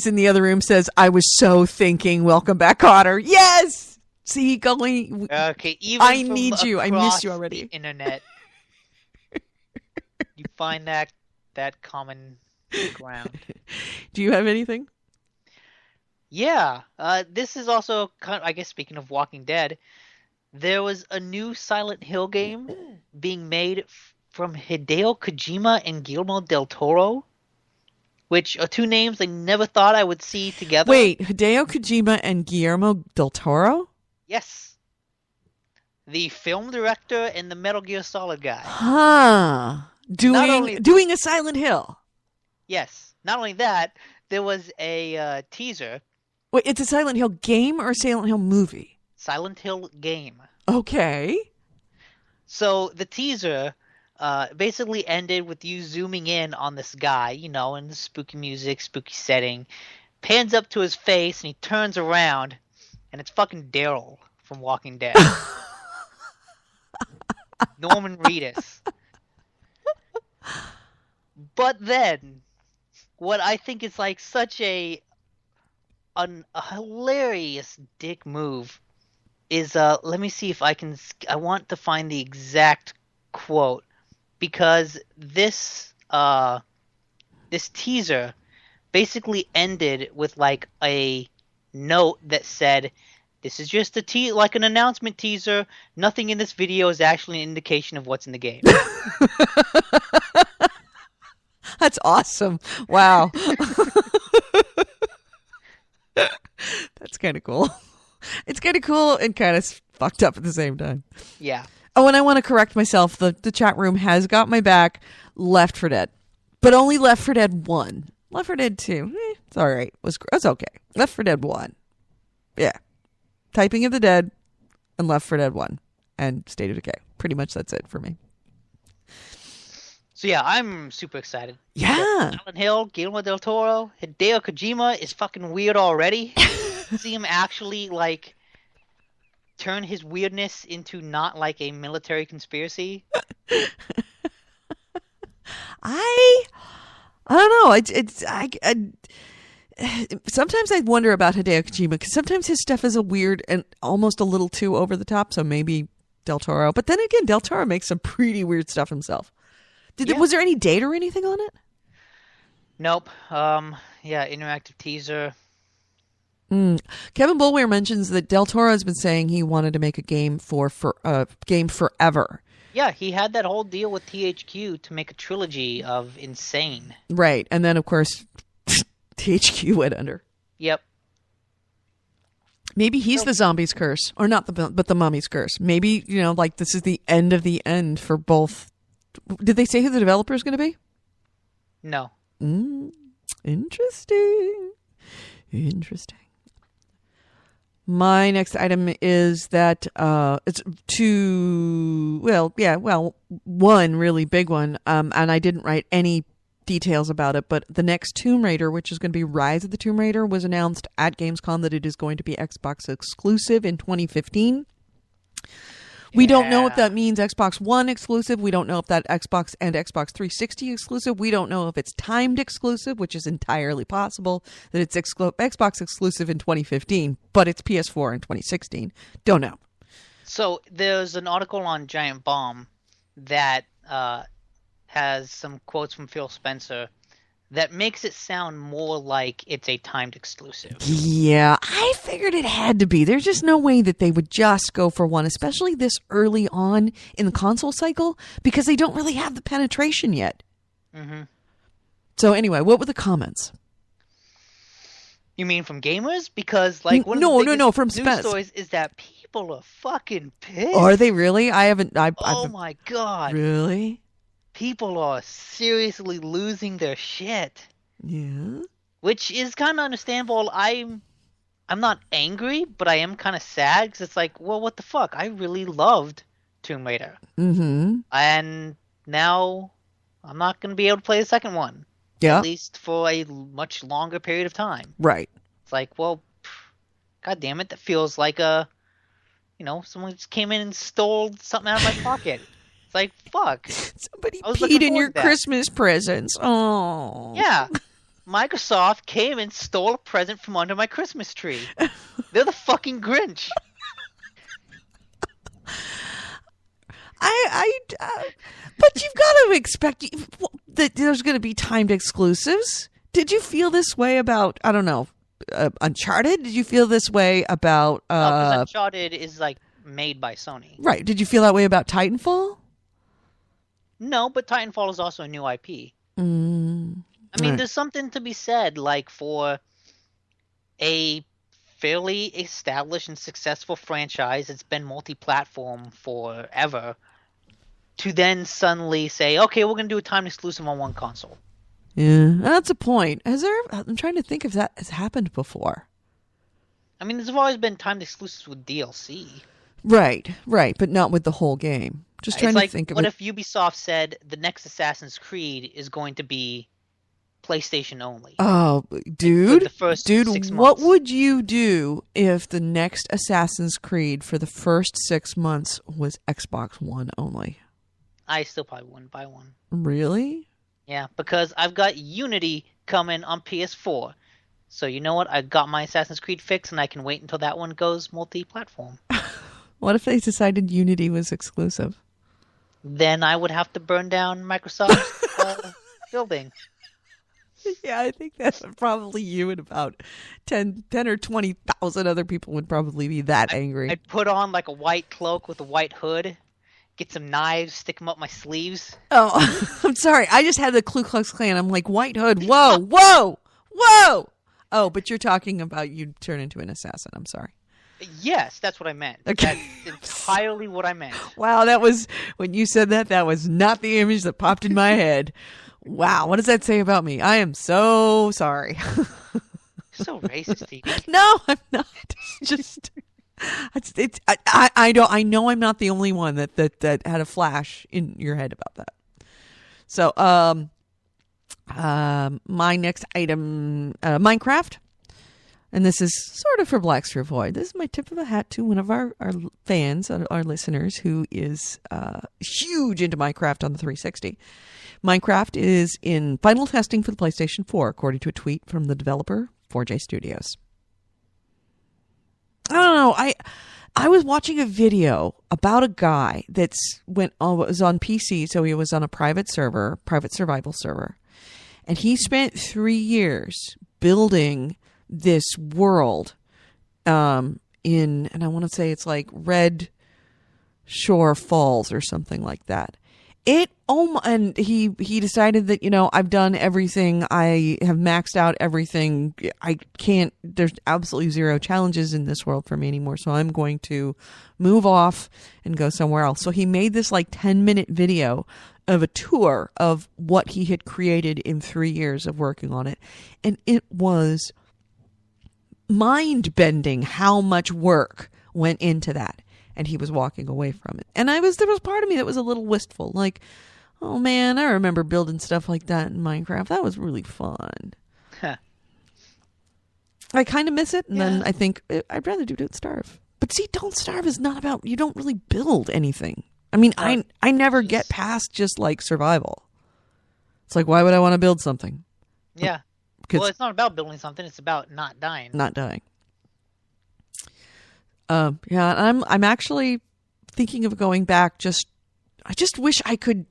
in the other room says, I was so thinking, welcome back, Otter. Yes! See, Goalie, Okay, even I from need you. I across miss you already. the internet, you find that common ground. Do you have anything? Yeah, this is also kind of, I guess, speaking of Walking Dead, there was a new Silent Hill game being made from Hideo Kojima and Guillermo del Toro, which are two names I never thought I would see together. Wait, Hideo Kojima and Guillermo del Toro? Yes. The film director and the Metal Gear Solid guy. Huh. Doing a Silent Hill. Yes. Not only that, there was a teaser. Wait, it's a Silent Hill game or a Silent Hill movie? Silent Hill game. Okay. So the teaser basically ended with you zooming in on this guy, you know, in the spooky music, spooky setting, pans up to his face, and he turns around, and it's fucking Daryl from Walking Dead. Norman Reedus. But then, what I think is like such a hilarious dick move is, let me see if I want to find the exact quote, because this teaser basically ended with like a note that said, this is just like an announcement teaser. Nothing in this video is actually an indication of what's in the game. That's awesome. Wow. That's kind of cool. It's kind of cool and kind of fucked up at the same time. Yeah. Oh, and I want to correct myself. The chat room has got my back. Left 4 Dead. But only Left 4 Dead 1. Left 4 Dead 2. It's all right. It's okay. Left 4 Dead 1. Yeah. Typing of the Dead and Left 4 Dead 1. And State of Decay. Pretty much that's it for me. So yeah, I'm super excited. Yeah. Silent Hill, Guillermo del Toro, Hideo Kojima is fucking weird already. See him actually like turn his weirdness into not like a military conspiracy. I don't know. Sometimes I wonder about Hideo Kojima because sometimes his stuff is a weird and almost a little too over the top. So maybe Del Toro. But then again, Del Toro makes some pretty weird stuff himself. Was there any date or anything on it? Nope. Yeah, interactive teaser. Kevin Bulware mentions that Del Toro has been saying he wanted to make a game for game forever. Yeah, he had that whole deal with THQ to make a trilogy of Insane. Right, and then of course THQ went under. Yep. Maybe he's the zombie's curse, or not but the mummy's curse. Maybe like this is the end of the end for both. Did they say who the developer is going to be? No. Interesting. My next item is that it's one really big one, and I didn't write any details about it, but the next Tomb Raider, which is going to be Rise of the Tomb Raider, was announced at Gamescom that it is going to be Xbox exclusive in 2015. We don't know if that means Xbox One exclusive. We don't know if that Xbox and Xbox 360 exclusive. We don't know if it's timed exclusive, which is entirely possible that it's Xbox exclusive in 2015, but it's PS4 in 2016. Don't know. So there's an article on Giant Bomb that has some quotes from Phil Spencer that makes it sound more like it's a timed exclusive. Yeah, I figured it had to be. There's just no way that they would just go for one, especially this early on in the console cycle, because they don't really have the penetration yet. Mm-hmm. So anyway, what were the comments? You mean from gamers? Because like one of no, the biggest from news stories is that people are fucking pissed. Are they really? Oh my god! Really? People are seriously losing their shit. Yeah. Which is kind of understandable. I'm not angry, but I am kind of sad because it's like, well, what the fuck? I really loved Tomb Raider. Mm-hmm. And now I'm not going to be able to play the second one. Yeah. At least for a much longer period of time. Right. It's like, well, god damn it. That feels like someone just came in and stole something out of my pocket. It's like, fuck. Somebody I was looking peed in forward your to that. Christmas presents. Oh. Yeah. Microsoft came and stole a present from under my Christmas tree. They're the fucking Grinch. But you've got to expect that there's going to be timed exclusives. Did you feel this way about, I don't know, Uncharted? Did you feel this way about... Because Uncharted is, like, made by Sony. Right. Did you feel that way about Titanfall? No, but Titanfall is also a new IP. I mean, right. There's something to be said, like, for a fairly established and successful franchise that's been multi-platform forever, to then suddenly say, okay, we're going to do a timed exclusive on one console. Yeah, that's a point. I'm trying to think if that has happened before. I mean, there's always been timed exclusives with DLC. Right, but not with the whole game. Just trying to think of what it. if Ubisoft said the next Assassin's Creed is going to be PlayStation only? Oh, For dude, the first 6 months. what would you do if the next Assassin's Creed for the first 6 months was Xbox One only? I still probably wouldn't buy one. Really? Yeah, because I've got Unity coming on PS4. So you know what? I got my Assassin's Creed fix, and I can wait until that one goes multi-platform. What if they decided Unity was exclusive? Then I would have to burn down Microsoft's building. Yeah, I think that's probably you and about 10 or 20,000 other people would probably be that angry. I'd put on like a white cloak with a white hood, get some knives, stick them up my sleeves. Oh, I'm sorry. I just had the Ku Klux Klan. I'm like, White Hood. Whoa, whoa, whoa. Oh, but you're talking about you turn into an assassin. I'm sorry. Yes, that's what I meant. Okay. That's entirely what I meant. Wow, that was, when you said that was not the image that popped in my head. Wow, what does that say about me? I am so sorry. You're so racist, Stevie. No, I'm not. I know I'm not the only one that had a flash in your head about that. So, my next item, Minecraft. And this is sort of for Black Straw Void. This is my tip of the hat to one of our fans, our listeners, who is huge into Minecraft on the 360. Minecraft is in final testing for the PlayStation 4, according to a tweet from the developer, 4J Studios. I don't know. I was watching a video about a guy was on PC, so he was on a private survival server. And he spent 3 years building this world and I want to say it's like Red Shore Falls or something like that. And he decided that, I've done everything. I have maxed out everything. There's absolutely zero challenges in this world for me anymore. So I'm going to move off and go somewhere else. So he made this like 10-minute video of a tour of what he had created in 3 years of working on it. And it was mind-bending how much work went into that. And he was walking away from it. And there was part of me that was a little wistful. Like, oh man, I remember building stuff like that in Minecraft. That was really fun. Huh. I kind of miss it. And then I think I'd rather do Don't Starve. But see, Don't Starve is not about, you don't really build anything. I mean, I never get past just like survival. It's like, why would I want to build something? Yeah. Well, it's not about building something. It's about not dying. Not dying. Yeah, I'm actually thinking of going back. I just wish I could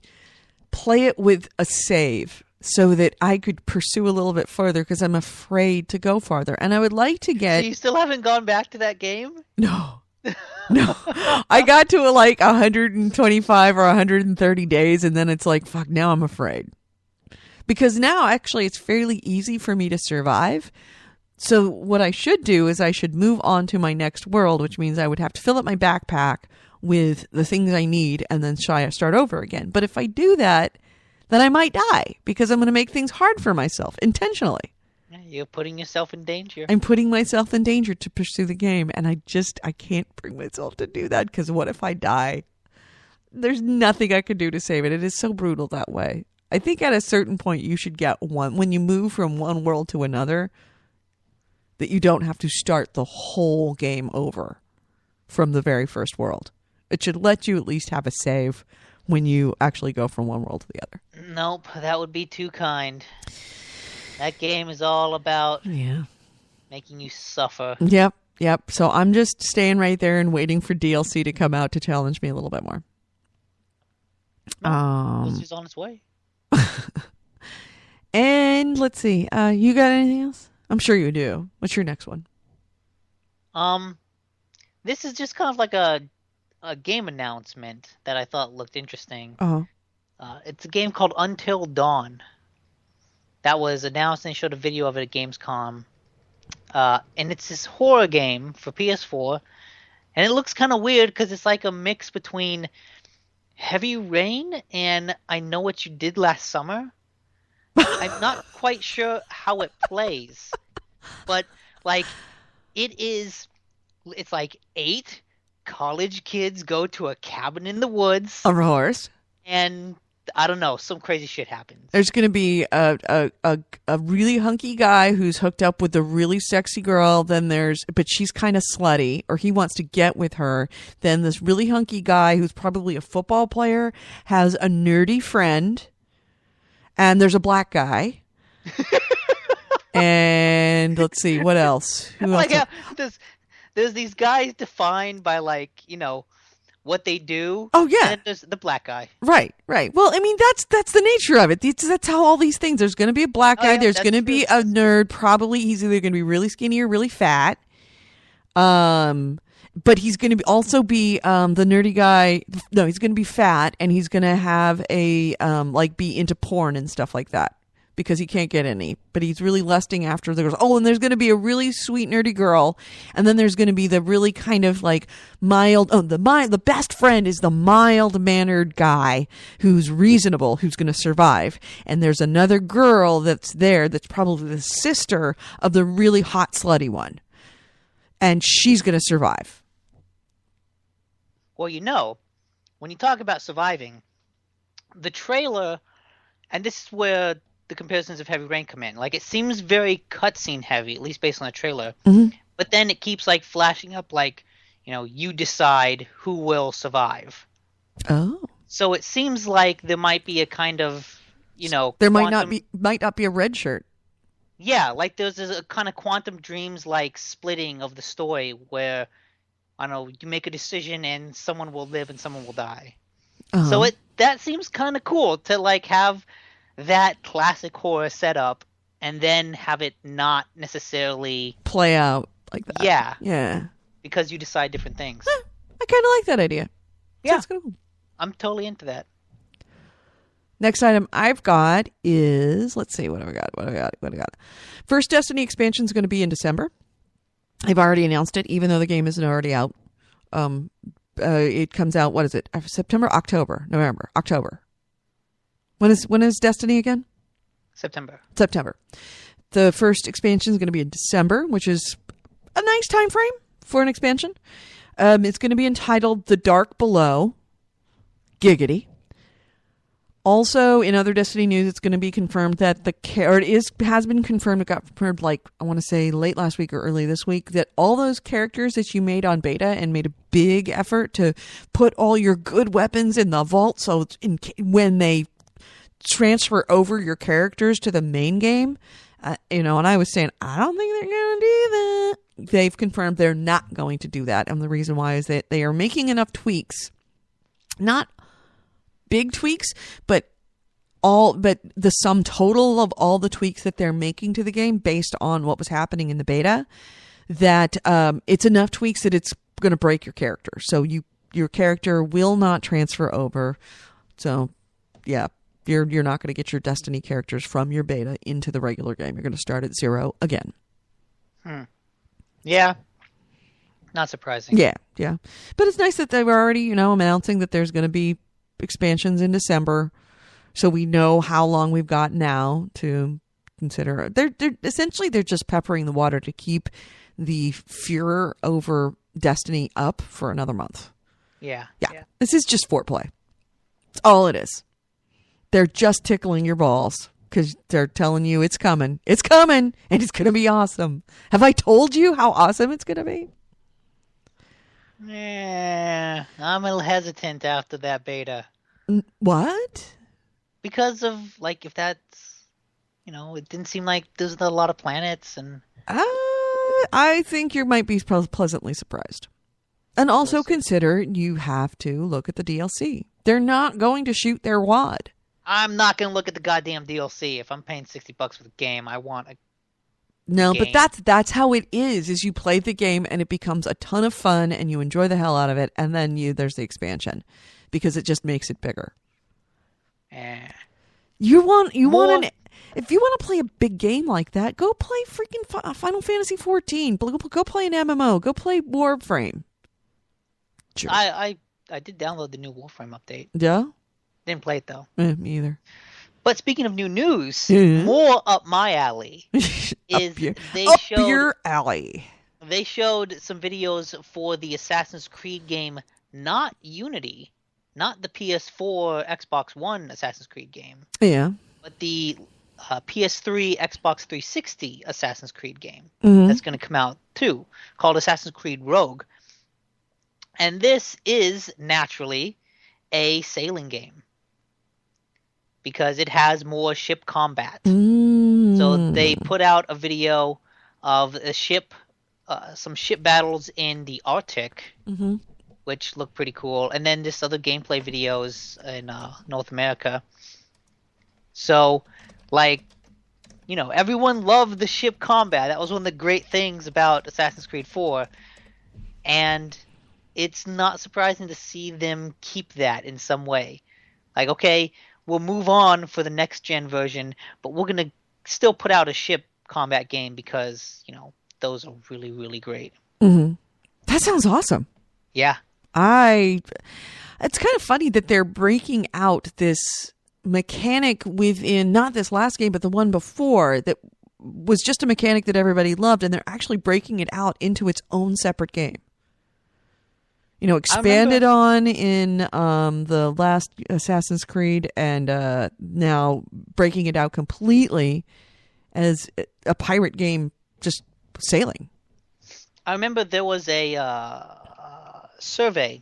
play it with a save so that I could pursue a little bit further because I'm afraid to go farther. And I would like to get... So you still haven't gone back to that game? No. I got to like 125 or 130 days and then it's like, fuck, now I'm afraid. Because now actually it's fairly easy for me to survive. So what I should do is I should move on to my next world, which means I would have to fill up my backpack with the things I need and then start over again. But if I do that, then I might die because I'm going to make things hard for myself intentionally. You're putting yourself in danger. I'm putting myself in danger to pursue the game. And I can't bring myself to do that because what if I die? There's nothing I could do to save it. It is so brutal that way. I think at a certain point you should get when you move from one world to another, that you don't have to start the whole game over from the very first world. It should let you at least have a save when you actually go from one world to the other. Nope, that would be too kind. That game is all about making you suffer. Yep. So I'm just staying right there and waiting for DLC to come out to challenge me a little bit more. He's on its way. And let's see. You got anything else? I'm sure you do. What's your next one? This is just kind of like a game announcement that I thought looked interesting. It's a game called Until Dawn. That was announced and they showed a video of it at Gamescom. And it's this horror game for PS4. And it looks kind of weird because it's like a mix between Heavy Rain and I Know What You Did Last Summer. I'm not quite sure how it plays. But, like, it's like 8 college kids go to a cabin in the woods. Of course. And I don't know, some crazy shit happens. There's going to be a really hunky guy who's hooked up with a really sexy girl. But she's kind of slutty, or he wants to get with her. Then this really hunky guy who's probably a football player has a nerdy friend. And there's a black guy. And let's see, what else? Who else? There's these guys defined by, like, you know, what they do. Oh, yeah. And then there's the black guy. Right. Well, I mean, that's the nature of it. That's how all these things. There's going to be a black guy. There's going to be a nerd. Probably he's either going to be really skinny or really fat. But he's going to also be the nerdy guy. No, he's going to be fat, and he's going to have a be into porn and stuff like that because he can't get any. But he's really lusting after the girls. Oh, and there's going to be a really sweet nerdy girl, and then there's going to be the really kind of like mild. Oh, the best friend is the mild mannered guy who's reasonable, who's going to survive. And there's another girl that's there that's probably the sister of the really hot slutty one, and she's going to survive. Well, you know, when you talk about surviving, the trailer, and this is where the comparisons of Heavy Rain come in. Like, it seems very cutscene heavy, at least based on the trailer. Mm-hmm. But then it keeps, like, flashing up, like, you know, you decide who will survive. Oh. So it seems like there might be a kind of, you know, there might not be a red shirt. Yeah, like there's a kind of Quantum Dreams like splitting of the story where, I don't know, you make a decision and someone will live and someone will die. Uh-huh. So that seems kind of cool to like have that classic horror setup and then have it not necessarily play out like that. Yeah. Because you decide different things. I kind of like that idea. Yeah. Sounds cool. I'm totally into that. Next item I've got is, let's see, what do I got? First Destiny expansion is going to be in December. They've already announced it, even though the game isn't already out. It comes out, what is it? September, October, November, October. When is Destiny again? September. The first expansion is going to be in December, which is a nice time frame for an expansion. It's going to be entitled The Dark Below. Giggity. Also, in other Destiny news, it's going to be confirmed that has been confirmed. It got confirmed, like, I want to say late last week or early this week, that all those characters that you made on beta and made a big effort to put all your good weapons in the vault, so when they transfer over your characters to the main game, and I was saying, I don't think they're going to do that. They've confirmed they're not going to do that. And the reason why is that they are making enough tweaks, not big tweaks, but the sum total of all the tweaks that they're making to the game based on what was happening in the beta, that it's enough tweaks that it's going to break your character. So your character will not transfer over. So yeah, you're not going to get your Destiny characters from your beta into the regular game. You're going to start at 0 again. Yeah. Not surprising. Yeah. But it's nice that they were already, announcing that there's going to be expansions in December, so we know how long we've got now to consider. They're essentially just peppering the water to keep the furor over Destiny up for another month. Yeah. This is just foreplay. That's all it is. They're just tickling your balls because they're telling you it's coming, and it's going to be awesome. Have I told you how awesome it's going to be? Yeah, I'm a little hesitant after that beta. What? Because of, like, if that's, it didn't seem like there's a lot of planets and... I think you might be pleasantly surprised. And also consider you have to look at the DLC. They're not going to shoot their wad. I'm not going to look at the goddamn DLC. If I'm paying $60 for the game, I want a No, game. but that's how it is you play the game and it becomes a ton of fun and you enjoy the hell out of it, and then there's the expansion because it just makes it bigger. You want if you want to play a big game like that, go play freaking Final Fantasy 14. Go play an MMO. Go play Warframe. Sure. I did download the new Warframe update. Yeah? Didn't play it, though. Me either. But speaking of new news, more up my alley is your alley. They showed some videos for the Assassin's Creed game, not Unity, not the PS4, Xbox One Assassin's Creed game. Yeah. But the PS3, Xbox 360 Assassin's Creed game that's going to come out too, called Assassin's Creed Rogue. And this is naturally a sailing game because it has more ship combat. So they put out a video of a ship, some ship battles in the Arctic, which look pretty cool, and then just other gameplay videos in North America. So, everyone loved the ship combat. That was one of the great things about Assassin's Creed 4. And it's not surprising to see them keep that in some way. Like, okay, we'll move on for the next-gen version, but we're going to still put out a ship combat game because, those are really, really great. That sounds awesome. Yeah. It's kind of funny that they're breaking out this mechanic within not this last game but the one before that was just a mechanic that everybody loved, and they're actually breaking it out into its own separate game. Expanded on in the last Assassin's Creed, and now breaking it out completely as a pirate game, just sailing. I remember there was a survey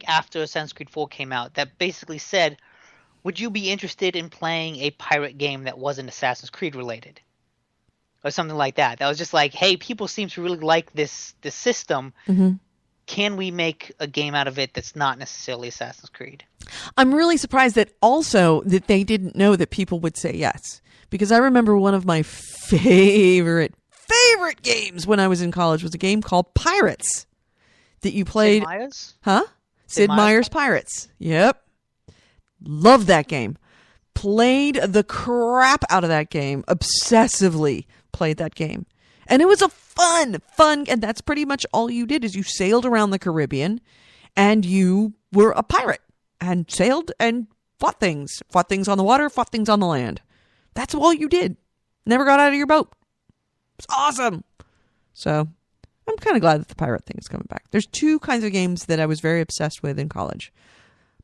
after Assassin's Creed 4 came out that basically said, would you be interested in playing a pirate game that wasn't Assassin's Creed related? Or something like that. That was just like, hey, people seem to really like this system. Can we make a game out of it that's not necessarily Assassin's Creed? I'm really surprised that they didn't know that people would say yes. Because I remember one of my favorite games when I was in college was a game called Pirates. That you played. Sid Meier's? Huh? Sid Meier's Pirates. Yep. Loved that game. Played the crap out of that game. Obsessively played that game. And it was a fun, and that's pretty much all you did is you sailed around the Caribbean and you were a pirate and sailed and fought things on the water, fought things on the land. That's all you did. Never got out of your boat. It's awesome. So I'm kind of glad that the pirate thing is coming back. There's two kinds of games that I was very obsessed with in college.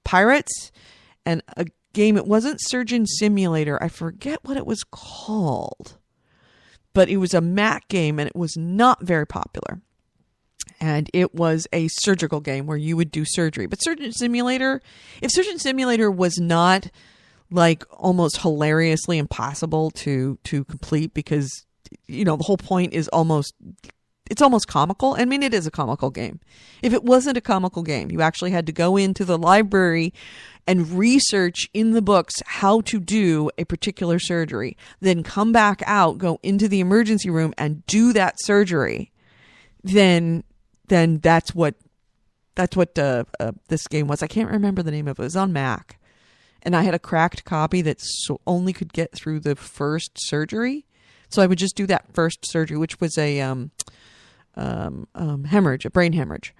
Pirates and a game, it wasn't Surgeon Simulator. I forget what it was called. But it was a Mac game, and it was not very popular. And it was a surgical game where you would do surgery. But Surgeon Simulator, if Surgeon Simulator was not almost hilariously impossible to complete because, the whole point is it's almost comical. I mean, it is a comical game. If it wasn't a comical game, you actually had to go into the library and research in the books how to do a particular surgery, then come back out, go into the emergency room and do that surgery, then that's what this game was. I can't remember the name of it. It was on Mac. And I had a cracked copy that only could get through the first surgery. So I would just do that first surgery, which was a hemorrhage, a brain hemorrhage.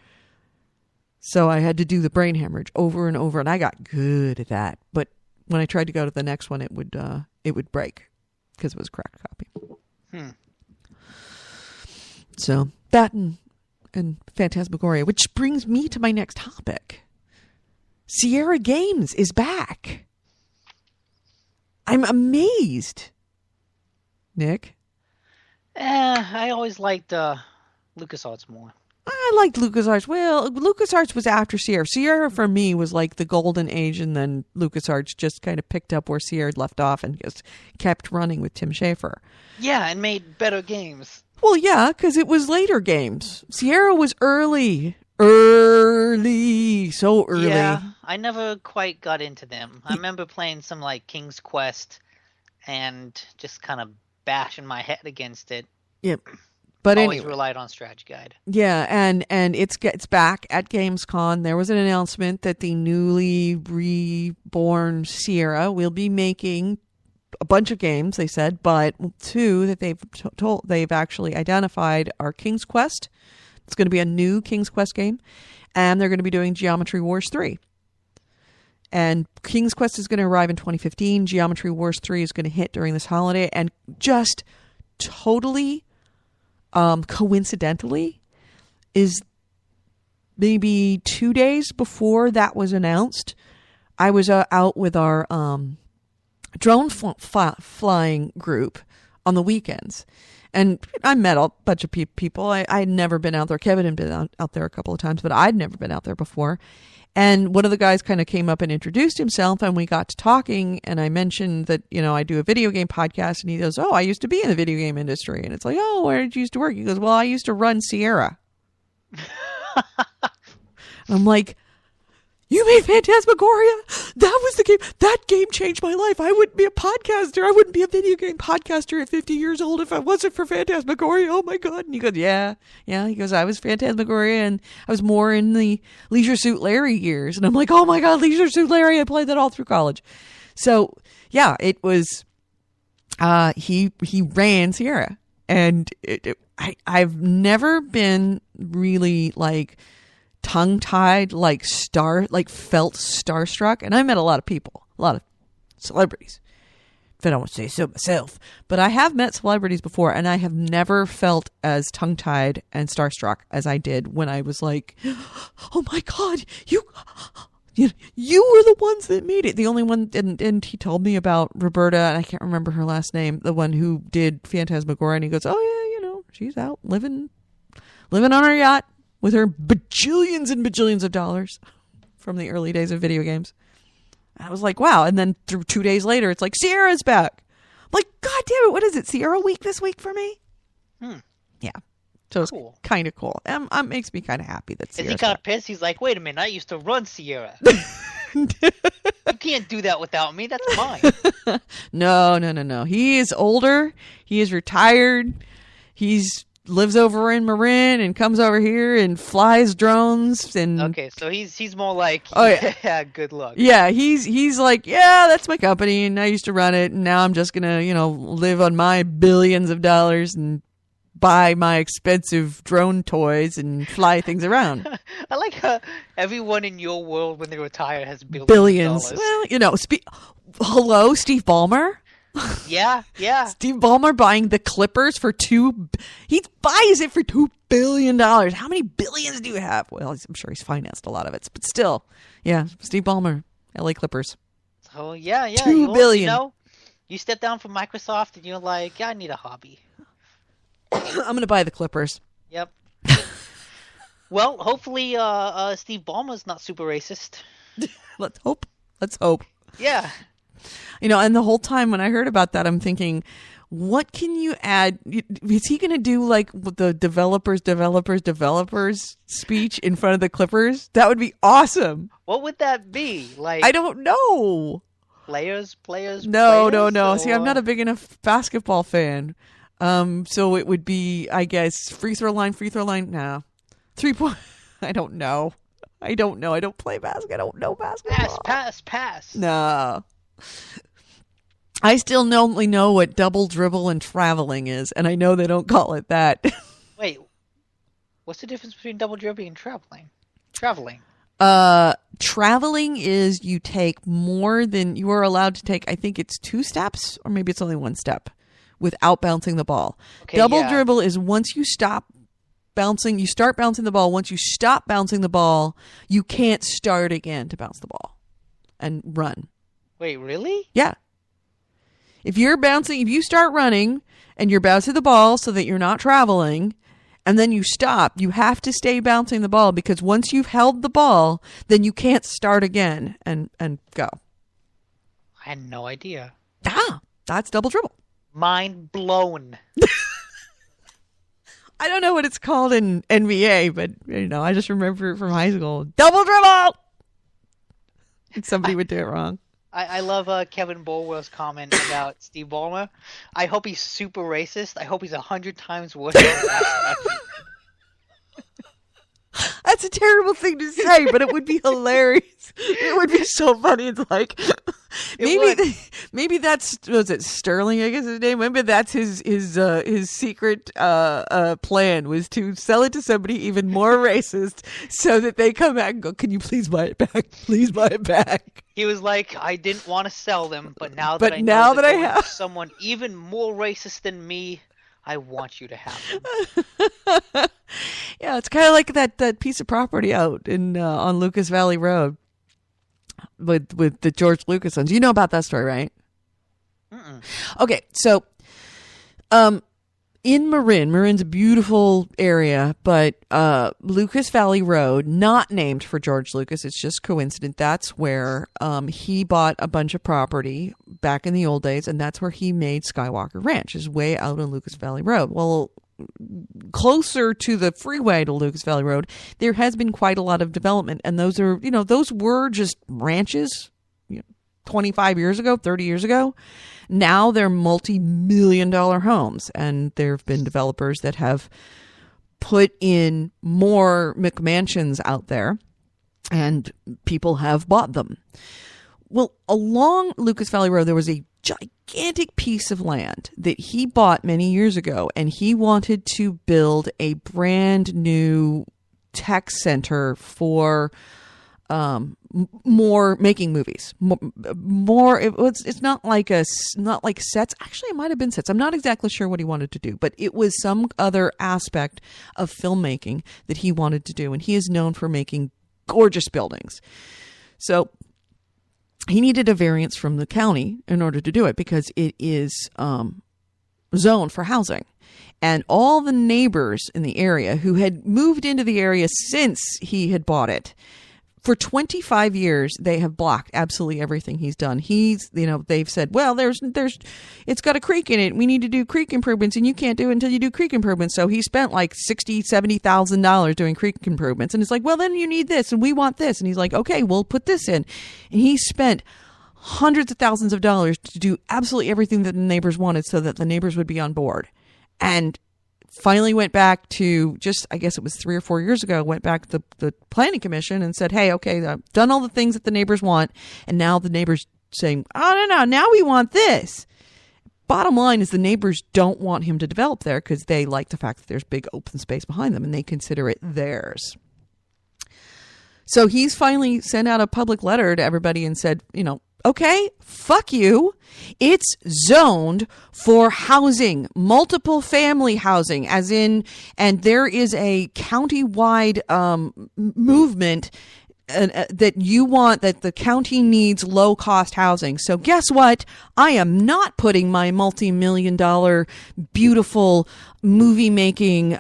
So I had to do the brain hemorrhage over and over, and I got good at that. But when I tried to go to the next one, it would break because it was a cracked copy. So that and Phantasmagoria, which brings me to my next topic. Sierra Games is back. I'm amazed. Nick? I always liked LucasArts more. I liked LucasArts. Well, LucasArts was after Sierra. Sierra for me was like the golden age, and then LucasArts just kind of picked up where Sierra left off and just kept running with Tim Schafer. Yeah, and made better games. Well, yeah, because it was later games. Sierra was early, so early. Yeah, I never quite got into them. I remember playing some like King's Quest and just kind of bashing my head against it. Yep. But always anyway, relied on Strategy Guide. yeah, and it's back at Gamescom. There was an announcement that the newly reborn Sierra will be making a bunch of games. They said, but two that they've actually identified are King's Quest. It's going to be a new King's Quest game, and they're going to be doing Geometry Wars 3. And King's Quest is going to arrive in 2015. Geometry Wars 3 is going to hit during this holiday, and just totally coincidentally is maybe 2 days before that was announced, I was out with our drone flying group on the weekends, and I met a bunch of people. I had never been out there. Kevin had been out there a couple of times, but I'd never been out there before. And one of the guys kind of came up and introduced himself, and we got to talking, and I mentioned that, I do a video game podcast, and he goes, oh, I used to be in the video game industry. And it's like, oh, where did you used to work? He goes, well, I used to run Sierra. I'm like, you made Phantasmagoria? That was the game. That game changed my life. I wouldn't be a podcaster. I wouldn't be a video game podcaster at 50 years old if I wasn't for Phantasmagoria. Oh my God. And he goes, yeah. He goes, I was Phantasmagoria, and I was more in the Leisure Suit Larry years. And I'm like, oh my God, Leisure Suit Larry. I played that all through college. So yeah, it was, he ran Sierra, and I've never been really like tongue-tied, felt starstruck. And I met a lot of people, a lot of celebrities, if I don't want to say so myself. But I have met celebrities before, and I have never felt as tongue-tied and starstruck as I did when I was like, oh my God, you were the ones that made it. The only one, and he told me about Roberta, and I can't remember her last name, the one who did Phantasmagoria, and he goes, oh yeah, she's out living on her yacht with her bajillions and bajillions of dollars from the early days of video games. I was like, wow. And then 2 days later, it's like, Sierra's back. I'm like, God damn it, what is it, Sierra week this week for me? Yeah. So it's kind of cool. It makes me kind of happy that Sierra's back. He got pissed. He's like, wait a minute, I used to run Sierra. You can't do that without me. That's mine. No. He is older. He is retired. He's lives over in Marin and comes over here and flies drones. And okay, so he's more like, yeah, good luck. Yeah, he's like, yeah, that's my company, and I used to run it, and now I'm just gonna live on my billions of dollars and buy my expensive drone toys and fly things around. I like how everyone in your world when they retire has billions of dollars. Well, hello, Steve Ballmer. Yeah. Steve Ballmer buying the Clippers for he buys it for $2 billion. How many billions do you have? Well, I'm sure he's financed a lot of it, but still, yeah, Steve Ballmer, LA Clippers. Oh yeah, $2 billion. You step down from Microsoft and you're like, I need a hobby. I'm gonna buy the Clippers. Yep. Well, hopefully, Steve Ballmer's not super racist. Let's hope. Yeah. And the whole time when I heard about that, I'm thinking, what can you add? Is he going to do like the developers speech in front of the Clippers? That would be awesome. What would that be? Like, I don't know. Players. No. See, I'm not a big enough basketball fan. So it would be, I guess, free throw line. No. 3-point. I don't know. I don't play basketball. I don't know basketball. Pass. No. I still only know what double dribble and traveling is, and I know they don't call it that. Wait, what's the difference between double dribbling and traveling? Traveling is you take more than you are allowed to take. I think it's 2 steps, or maybe it's only 1 step, without bouncing the ball. Okay, double dribble is once you stop bouncing, you start bouncing the ball. Once you stop bouncing the ball, you can't start again to bounce the ball and run. Wait, really? Yeah. If you start running and you're bouncing the ball so that you're not traveling, and then you stop. You have to stay bouncing the ball, because once you've held the ball, then you can't start again and go. I had no idea. Ah, that's double dribble. Mind blown. I don't know what it's called in NBA, but I just remember it from high school. Double dribble! And somebody would do it wrong. I love Kevin Bulwer's comment about Steve Ballmer. I hope he's super racist. I hope he's 100 times worse than that. That's a terrible thing to say, but it would be hilarious. It would be so funny. It's like maybe that's, was it Sterling, I guess his name? Maybe that's his secret plan, was to sell it to somebody even more racist, so that they come back and go, "Can you please buy it back? Please buy it back." He was like, I didn't want to sell them, but now But that I now know that I have someone even more racist than me, I want you to have them. Yeah, it's kind of like that piece of property out in on Lucas Valley Road with the George Lucas ones. You know about that story, right? Mm-mm. Okay, so in Marin's a beautiful area, but Lucas Valley Road, not named for George Lucas, it's just coincident. That's where he bought a bunch of property back in the old days, and that's where he made Skywalker Ranch, is way out on Lucas Valley Road. Well, closer to the freeway to Lucas Valley Road, there has been quite a lot of development, and those were just ranches 25 years ago, 30 years ago. Now they're multi-million-dollar homes, and there have been developers that have put in more McMansions out there, and people have bought them. Well, along Lucas Valley Road, there was a gigantic piece of land that he bought many years ago, and he wanted to build a brand new tech center for more making movies. More it's not like sets. Actually, it might have been sets. I'm not exactly sure what he wanted to do, but it was some other aspect of filmmaking that he wanted to do, and he is known for making gorgeous buildings. So he needed a variance from the county in order to do it, because it is zoned for housing. And all the neighbors in the area who had moved into the area since he had bought it, for 25 years, they have blocked absolutely everything he's done. They've said, well, it's got a creek in it. We need to do creek improvements, and you can't do it until you do creek improvements. So he spent like $60,000, $70,000 doing creek improvements. And it's like, well, then you need this, and we want this. And he's like, okay, we'll put this in. And he spent hundreds of thousands of dollars to do absolutely everything that the neighbors wanted, so that the neighbors would be on board. And finally went back to, just, I guess it was 3 or 4 years ago, went back to the planning commission and said, hey, okay, I've done all the things that the neighbors want. And now the neighbors saying, oh, no, now we want this. Bottom line is, the neighbors don't want him to develop there, because they like the fact that there's big open space behind them, and they consider it theirs. So he's finally sent out a public letter to everybody and said, okay, fuck you. It's zoned for housing, multiple family housing, as in, and there is a countywide movement that you want, that the county needs low cost housing. So guess what? I am not putting my multi-million-dollar beautiful movie making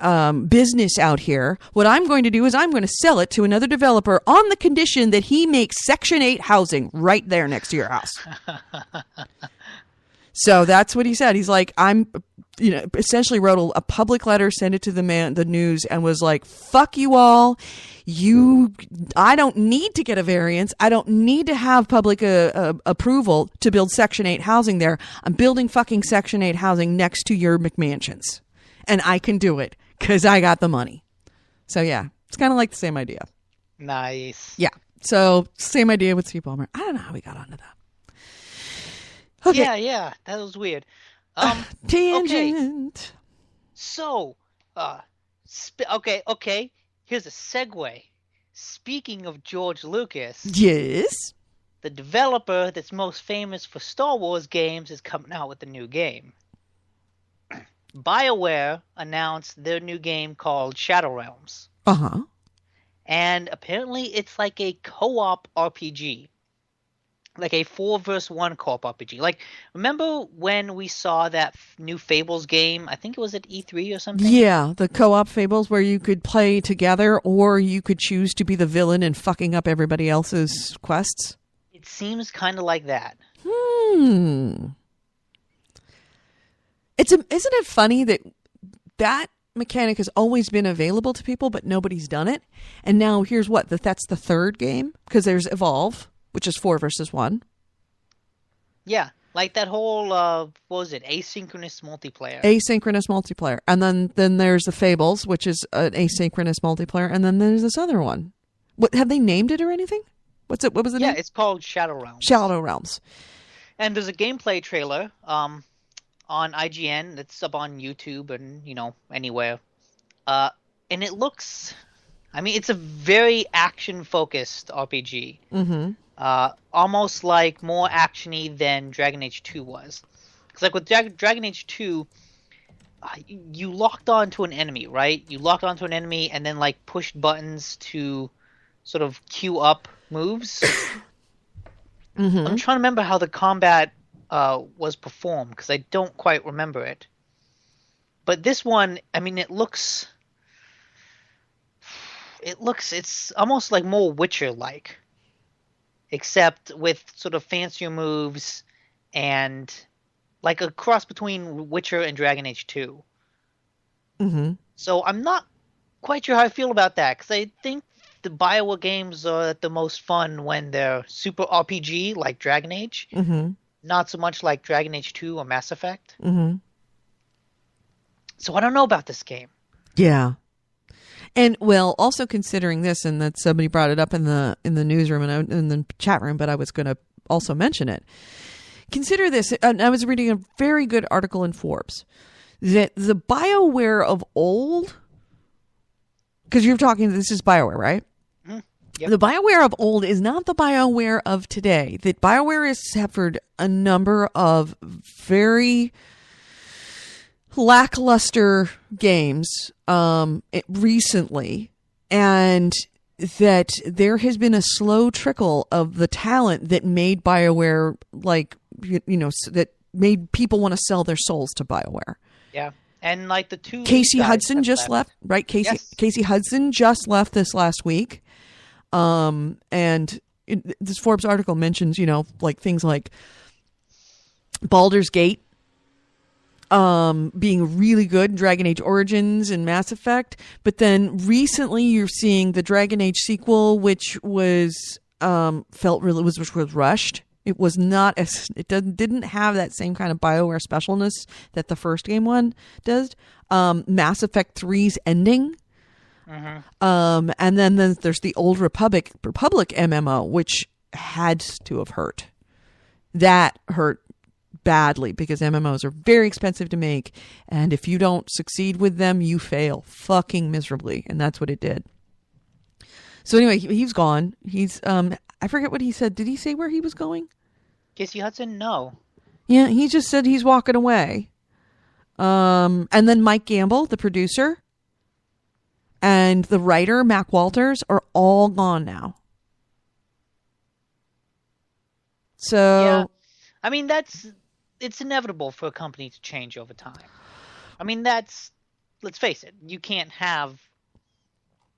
business out here. What I'm going to do is I'm going to sell it to another developer on the condition that he makes Section 8 housing right there next to your house. So that's what he said. He's like, essentially wrote a public letter, sent it to the news, and was like, fuck you all. I don't need to get a variance. I don't need to have public approval to build Section 8 housing there. I'm building fucking Section 8 housing next to your McMansions. And I can do it because I got the money. So yeah, it's kind of like the same idea. Nice. Yeah. So same idea with Steve Ballmer. I don't know how we got onto that. Okay. Yeah, that was weird. Tangent. Okay. So, okay. Here's a segue. Speaking of George Lucas, yes, the developer that's most famous for Star Wars games is coming out with a new game. BioWare announced their new game called Shadow Realms. Uh-huh. And apparently it's like a co-op RPG. like a 4-versus-1 co-op RPG. Like, remember when we saw that new Fables game? I think it was at E3 or something. Yeah, the co-op Fables where you could play together, or you could choose to be the villain and fucking up everybody else's quests. It seems kind of like that. Isn't it funny that mechanic has always been available to people, but nobody's done it? And now here's that's the third game, because there's Evolve, which is 4-versus-1. Yeah, like that whole what was it? Asynchronous multiplayer. Asynchronous multiplayer, and then there's the Fables, which is an asynchronous multiplayer, and then there's this other one. What have they named it or anything? What's it? What was the name? Yeah, it's called Shadow Realms. Shadow Realms. And there's a gameplay trailer on IGN that's up on YouTube and anywhere. And it looks, I mean, it's a very action-focused RPG. Mm-hmm. Almost like more actiony than Dragon Age 2 was. Because like with Dragon Age 2, you locked onto an enemy, right? You locked onto an enemy and then like pushed buttons to sort of queue up moves. Mm-hmm. I'm trying to remember how the combat was performed because I don't quite remember it. But this one, I mean, it's almost like more Witcher-like, except with sort of fancier moves and like a cross between Witcher and Dragon Age 2. Mm-hmm. So I'm not quite sure how I feel about that because I think the BioWare games are the most fun when they're super RPG like Dragon Age, Mm-hmm. not so much like Dragon Age 2 or Mass Effect. Mm-hmm. So I don't know about this game. Yeah. And well, also considering this, and that somebody brought it up in the newsroom and in the chat room, but I was going to also mention it. Consider this. I was reading a very good article in Forbes that the BioWare of old, because you're talking, this is BioWare, right? Mm-hmm. Yep. The BioWare of old is not the BioWare of today. That BioWare has suffered a number of very lackluster games recently, and that there has been a slow trickle of the talent that made BioWare, like, that made people want to sell their souls to BioWare. Yeah. And like the two Casey guys Hudson have just left, right? Yes. Casey Hudson just left this last week. And this Forbes article mentions, like things like Baldur's Gate being really good in Dragon Age Origins and Mass Effect, but then recently you're seeing the Dragon Age sequel, which was which was rushed. It was not didn't have that same kind of BioWare specialness that the first game one does. Mass Effect 3's ending. Mm-hmm. And then there's the Old Republic MMO, which had to have hurt. That hurt badly because MMOs are very expensive to make, and if you don't succeed with them, you fail fucking miserably, and that's what it did. So anyway, he's gone. He's I forget what he said. Did he say where he was going? Casey Hudson? No. Yeah, he just said he's walking away. And then Mike Gamble, the producer, and the writer, Mac Walters, are all gone now. So, yeah. I mean, it's inevitable for a company to change over time. I mean, let's face it, you can't have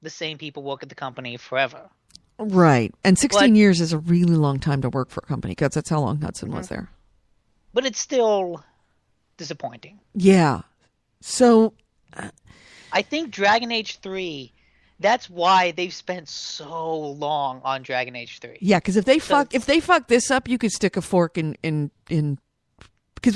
the same people work at the company forever. Right. And 16 years is a really long time to work for a company, because that's how long Hudson was there. But it's still disappointing. Yeah. So I think Dragon Age 3, that's why they've spent so long on Dragon Age 3. Yeah, because if they fuck this up, you could stick a fork in because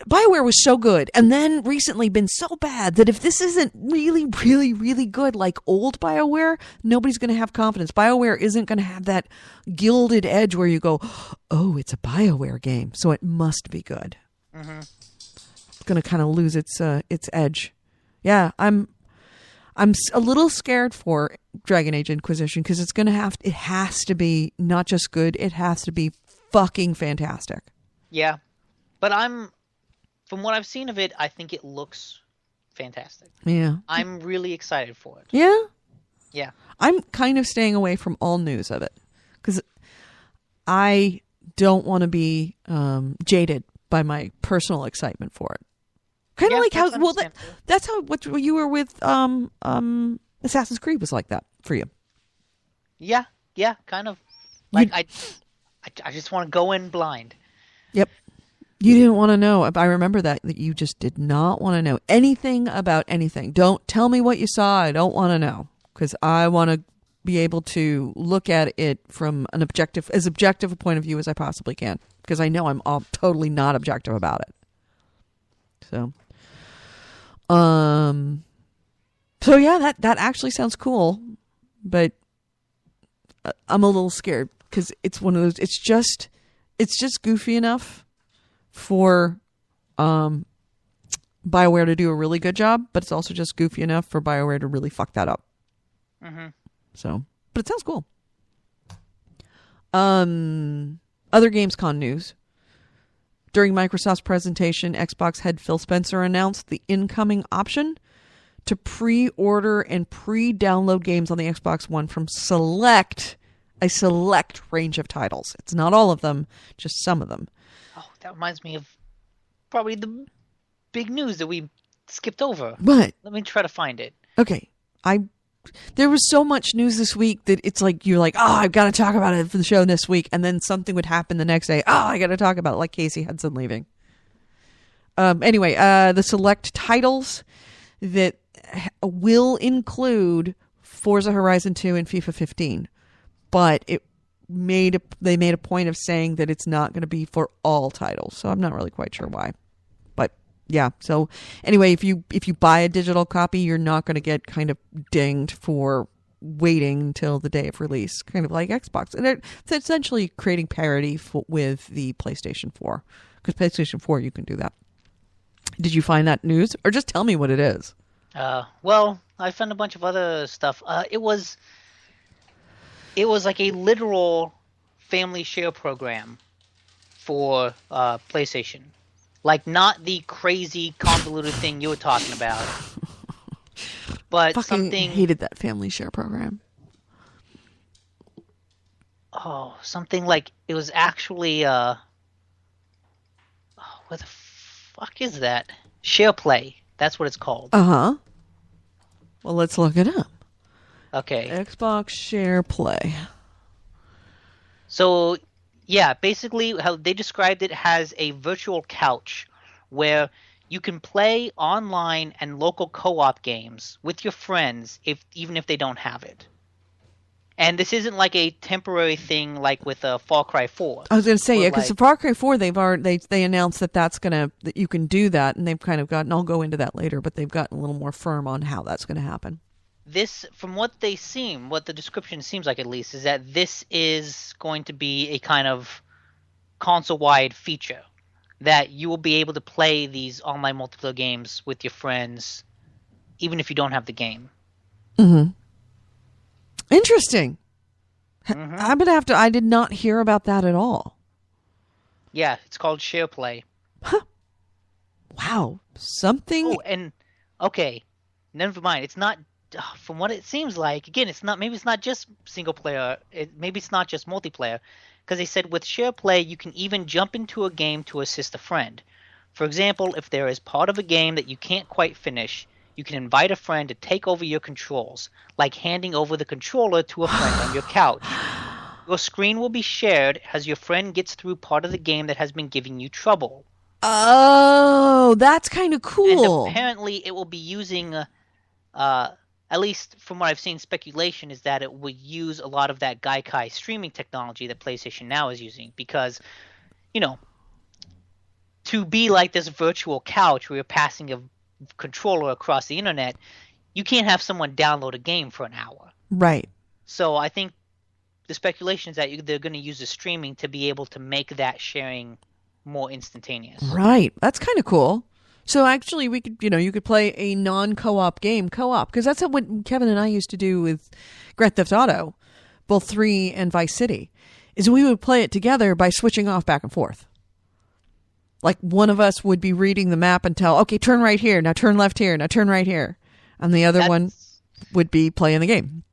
BioWare was so good, and then recently been so bad that if this isn't really, really, really good like old BioWare, nobody's going to have confidence. BioWare isn't going to have that gilded edge where you go, oh, it's a BioWare game, so it must be good. Mm-hmm. It's going to kind of lose its edge. Yeah, I'm a little scared for Dragon Age Inquisition because it has to be not just good, it has to be fucking fantastic. Yeah, but from what I've seen of it, I think it looks fantastic. Yeah. I'm really excited for it. Yeah? Yeah. I'm kind of staying away from all news of it because I don't want to be jaded by my personal excitement for it. Kind of like how that's how what you were with Assassin's Creed was like that for you. Yeah, kind of. Like I just want to go in blind. Yep. You didn't want to know. I remember that you just did not want to know anything about anything. Don't tell me what you saw. I don't want to know because I want to be able to look at it from as objective a point of view as I possibly can because I know I'm all totally not objective about it. So, yeah, that actually sounds cool, but I'm a little scared because it's one of those. It's just goofy enough for BioWare to do a really good job, but it's also just goofy enough for BioWare to really fuck that up. Mm-hmm. So, but it sounds cool. Other Gamescom news. During Microsoft's presentation, Xbox head Phil Spencer announced the incoming option to pre-order and pre-download games on the Xbox One from a select range of titles. It's not all of them, just some of them. Oh, that reminds me of probably the big news that we skipped over. What? Let me try to find it. Okay. There was so much news this week that it's like, you're like, oh, I've got to talk about it for the show this week. And then something would happen the next day. Oh, I got to talk about it, like Casey Hudson leaving. Anyway, the select titles that will include Forza Horizon 2 and FIFA 15. But they made a point of saying that it's not going to be for all titles. So I'm not really quite sure why. But yeah. So anyway, if you buy a digital copy, you're not going to get kind of dinged for waiting until the day of release, kind of like Xbox. And it's essentially creating parity with the PlayStation 4. Because PlayStation 4, you can do that. Did you find that news? Or just tell me what it is. Well, I found a bunch of other stuff. It was like a literal family share program for PlayStation. Like, not the crazy convoluted thing you were talking about. But something... hated that family share program. Oh, something like... It was actually... what the fuck is that? SharePlay. That's what it's called. Uh-huh. Well, let's look it up. Okay. Xbox SharePlay. So, yeah, basically how they described it as a virtual couch where you can play online and local co-op games with your friends even if they don't have it. And this isn't like a temporary thing like with Far Cry 4. I was going to say, yeah, because the Far Cry 4, they announced that you can do that, and they've kind of gotten, I'll go into that later, but they've gotten a little more firm on how that's going to happen. This, from what the description seems like at least, is that this is going to be a kind of console-wide feature that you will be able to play these online multiplayer games with your friends even if you don't have the game. Mm-hmm. Interesting. Mm-hmm. I'm going to have to... I did not hear about that at all. Yeah, it's called SharePlay. Huh. Wow. Something... Oh, and... Okay. Never mind. It's not... From what it seems like, again, it's not... Maybe it's not just single player. Maybe it's not just multiplayer. Because they said with SharePlay, you can even jump into a game to assist a friend. For example, if there is part of a game that you can't quite finish... You can invite a friend to take over your controls, like handing over the controller to a friend on your couch. Your screen will be shared as your friend gets through part of the game that has been giving you trouble. Oh, that's kind of cool. And apparently it will be using, at least from what I've seen, speculation is that it will use a lot of that Gaikai streaming technology that PlayStation Now is using. Because, to be like this virtual couch where you're passing a controller across the internet, you can't have someone download a game for an hour. Right. So I think the speculation is that they're going to use the streaming to be able to make that sharing more instantaneous. Right. That's kind of cool. So actually we could, you could play a non-co-op game co-op, because that's what Kevin and I used to do with Grand Theft Auto, both 3 and Vice City, is we would play it together by switching off back and forth. Like, one of us would be reading the map and tell, okay, turn right here, now turn left here, now turn right here. And the other one would be playing the game.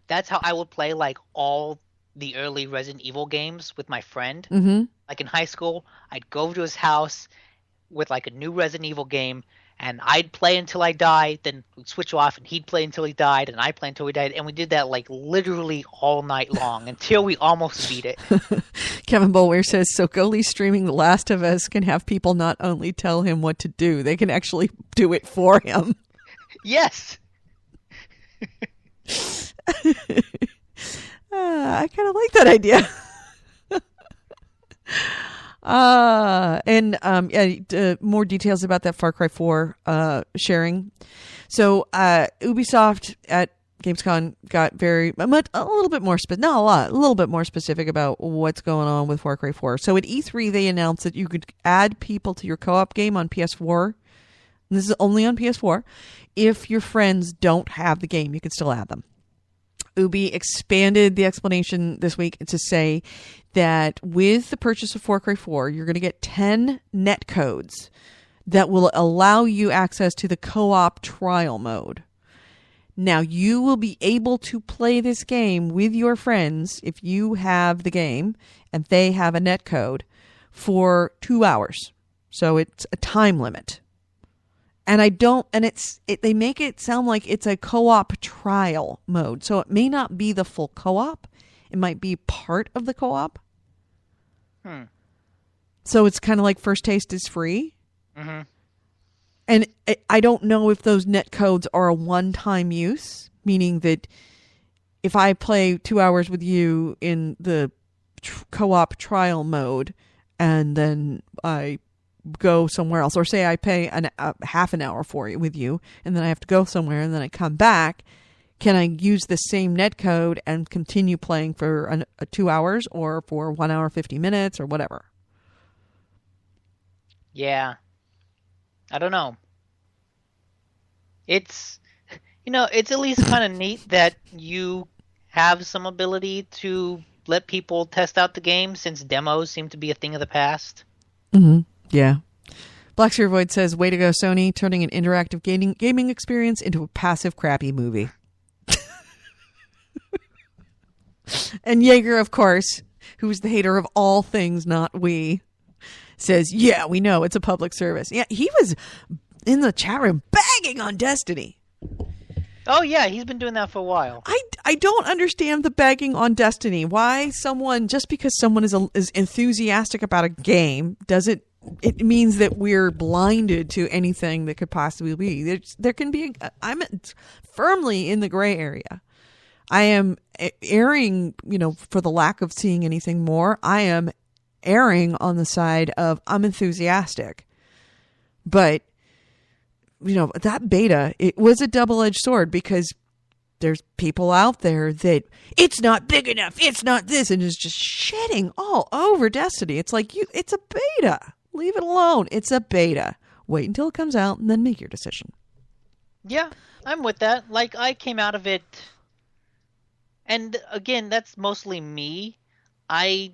That's how I would play, like, all the early Resident Evil games with my friend. Mm-hmm. Like in high school, I'd go over to his house with like a new Resident Evil game, and I'd play until I died, then we'd switch off, and he'd play until he died, and I'd play until he died, and we did that like literally all night long until we almost beat it. Kevin Bolware says, so Goalie streaming The Last of Us can have people not only tell him what to do, they can actually do it for him. Yes. I kind of like that idea. More details about that Far Cry 4 sharing. So Ubisoft at Gamescom got a little bit more not a lot, a little bit more specific about what's going on with Far Cry 4. So at E3 they announced that you could add people to your co-op game on PS4. And this is only on PS4. If your friends don't have the game, you can still add them. Ubi expanded the explanation this week to say that with the purchase of Far Cry 4, you're going to get 10 net codes that will allow you access to the co-op trial mode. Now, you will be able to play this game with your friends if you have the game and they have a net code for 2 hours. So it's a time limit. And they make it sound like it's a co-op trial mode. So it may not be the full co-op. It might be part of the co-op. So it's kind of like first taste is free. Mm-hmm. And I don't know if those net codes are a one-time use, meaning that if I play 2 hours with you in the co-op trial mode and then I go somewhere else, or say I pay half an hour for it with you and then I have to go somewhere and then I come back, can I use the same net code and continue playing for 2 hours or for 1 hour 50 minutes or whatever? Yeah, I don't know. It's it's at least kind of neat that you have some ability to let people test out the game, since demos seem to be a thing of the past. Mm-hmm. Yeah. Black Sphere Void says, way to go, Sony, turning an interactive gaming experience into a passive, crappy movie. And Jaeger, of course, who's the hater of all things not we, says, yeah, we know it's a public service. Yeah, he was in the chat room bagging on Destiny. Oh, yeah, he's been doing that for a while. I don't understand the bagging on Destiny. Why just because someone is enthusiastic about a game, it means that we're blinded to anything that could possibly be. There can be, I'm firmly in the gray area. I am erring, for the lack of seeing anything more. I am erring on the side of I'm enthusiastic. But, that beta, it was a double-edged sword, because there's people out there that it's not big enough, it's not this, and is just shitting all over Destiny. It's like, it's a beta. Leave it alone. It's a beta. Wait until it comes out and then make your decision. Yeah, I'm with that. Like, I came out of it, and again, that's mostly me. I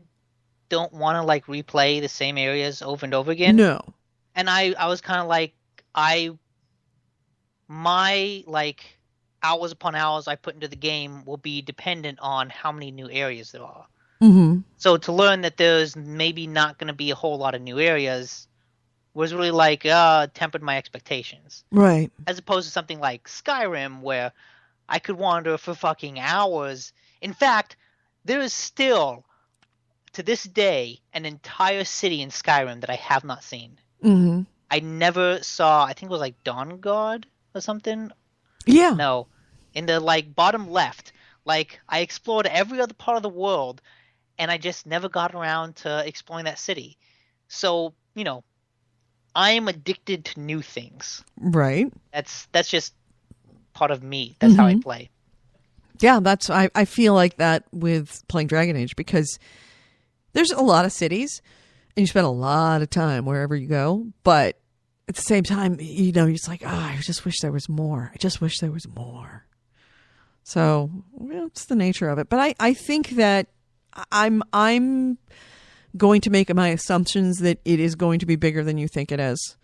don't want to replay the same areas over and over again. No. And I was kind of like, my hours upon hours I put into the game will be dependent on how many new areas there are. Mm-hmm. So to learn that there's maybe not going to be a whole lot of new areas was really tempered my expectations. Right. As opposed to something like Skyrim, where I could wander for fucking hours. In fact, there is still, to this day, an entire city in Skyrim that I have not seen. Mm-hmm. I never saw, I think it was Dawnguard or something. Yeah. No. In the bottom left. I explored every other part of the world, and I just never got around to exploring that city. So, I am addicted to new things. Right. That's just part of me. That's how I play. Yeah, I feel like that with playing Dragon Age, because there's a lot of cities and you spend a lot of time wherever you go, but at the same time, you're just like, I just wish there was more. I just wish there was more. So, it's the nature of it. But I think that I'm going to make my assumptions that it is going to be bigger than you think it is.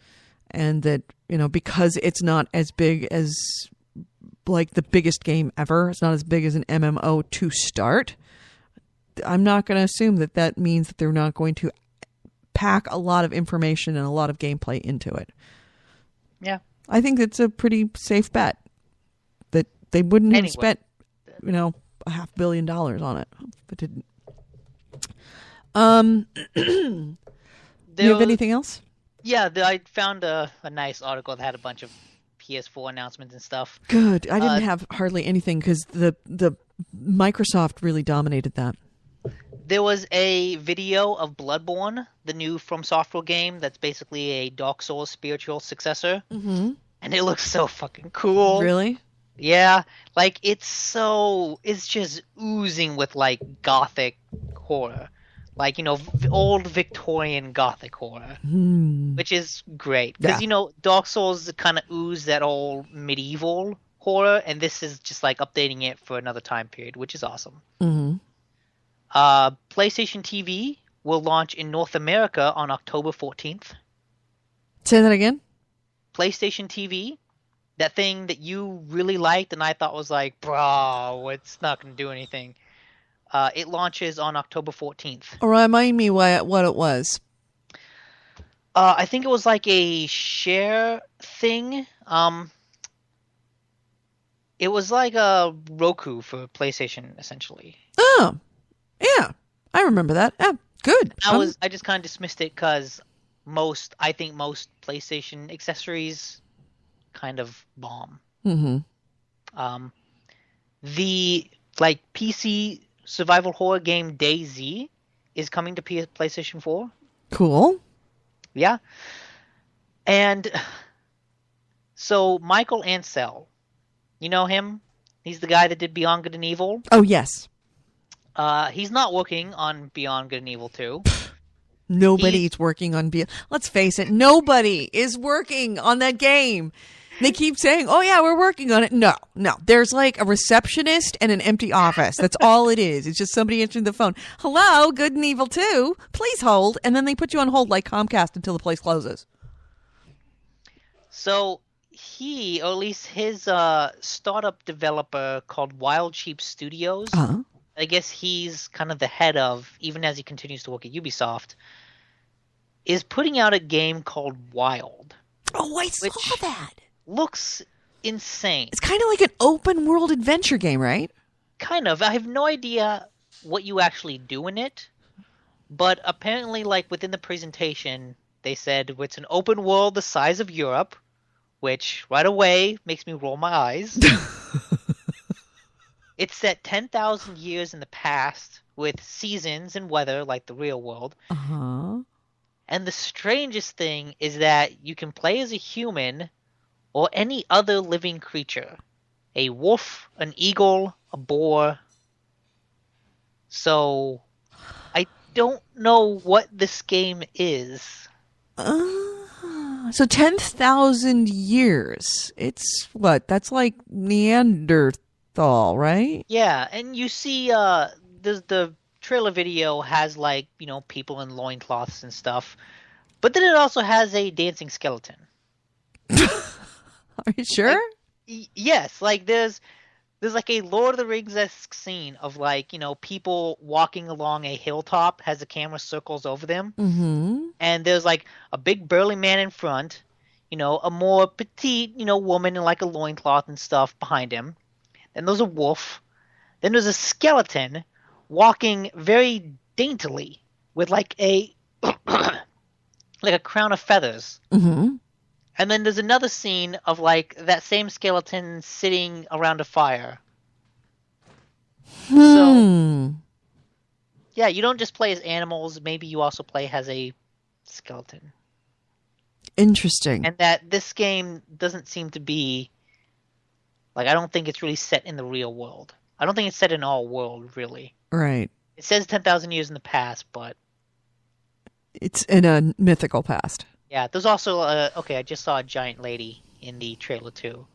And that, because it's not as big as the biggest game ever, it's not as big as an MMO to start, I'm not going to assume that means that they're not going to pack a lot of information and a lot of gameplay into it. Yeah. I think it's a pretty safe bet that they wouldn't have spent, $500 million on it if it didn't. Do you have anything else? Yeah, I found a nice article that had a bunch of PS4 announcements and stuff. Good. I didn't have hardly anything because the Microsoft really dominated that. There was a video of Bloodborne, the new From Software game that's basically a Dark Souls spiritual successor. Mm-hmm. And it looks so fucking cool. Really? Yeah. Like, it's just oozing with, like, gothic horror. Like, old Victorian gothic horror. Which is great. Because, Dark Souls kind of ooze that old medieval horror, and this is just, like, updating it for another time period, which is awesome. Mm-hmm. PlayStation TV will launch in North America on October 14th. Say that again? PlayStation TV, that thing that you really liked and I thought was like, bro, it's not going to do anything. It launches on October 14th. Remind me what it was. I think it was like a share thing. It was like a Roku for PlayStation, essentially. Oh, yeah. I remember that. Yeah, good. I just kind of dismissed it because I think most PlayStation accessories kind of bomb. Mm-hmm. The PC survival horror game DayZ is coming to PlayStation 4. Cool. Yeah. And so Michael Ansel, you know him? He's the guy that did Beyond Good and Evil. Oh, yes. He's not working on Beyond Good and Evil 2. Nobody's working on Beyond. Let's face it, nobody is working on that game. They keep saying, oh, yeah, we're working on it. No. There's like a receptionist and an empty office. That's all it is. It's just somebody answering the phone. Hello, Good and Evil 2. Please hold. And then they put you on hold like Comcast until the place closes. So he, or at least his startup developer called Wild Sheep Studios, I guess he's kind of the head of, even as he continues to work at Ubisoft, is putting out a game called Wild. Oh, I saw that. Looks insane. It's kind of like an open world adventure game, right? Kind of. I have no idea what you actually do in it, but apparently, like, within the presentation, they said it's an open world the size of Europe, which right away makes me roll my eyes. It's set 10,000 years in the past with seasons and weather like the real world. Uh-huh. And the strangest thing is that you can play as a human or any other living creature. A wolf, an eagle, a boar. So I don't know what this game is. So 10,000 years. It's what? That's like Neanderthal, right? Yeah, and you see the trailer video has like, people in loincloths and stuff. But then it also has a dancing skeleton. Are you sure? Yes, like there's like a Lord of the Rings-esque scene of like, people walking along a hilltop as the camera circles over them. Mm-hmm. And there's like a big burly man in front, a more petite, woman in like a loincloth and stuff behind him. Then there's a wolf. Then there's a skeleton walking very daintily with like a like a crown of feathers. Mm-hmm. And then there's another scene of like that same skeleton sitting around a fire. So yeah, you don't just play as animals, maybe you also play as a skeleton. Interesting. And that this game doesn't seem to be like, I don't think it's really set in the real world. I don't think it's set in our world, really. Right. It says 10,000 years in the past, but it's in a mythical past. Yeah, there's also I just saw a giant lady in the trailer too.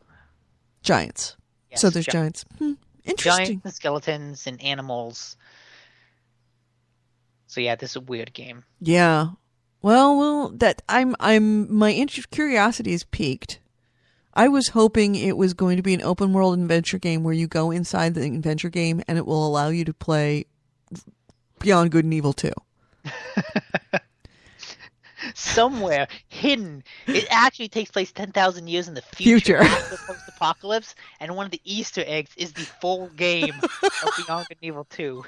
Giants. Yes, so there's giants. Interesting. Giants and skeletons and animals. So yeah, this is a weird game. Yeah. Well, that my curiosity is piqued. I was hoping it was going to be an open world adventure game where you go inside the adventure game and it will allow you to play Beyond Good and Evil 2. Somewhere hidden. It actually takes place 10,000 years in the future. After post-apocalypse, and one of the Easter eggs is the full game of Beyond Good and Evil 2.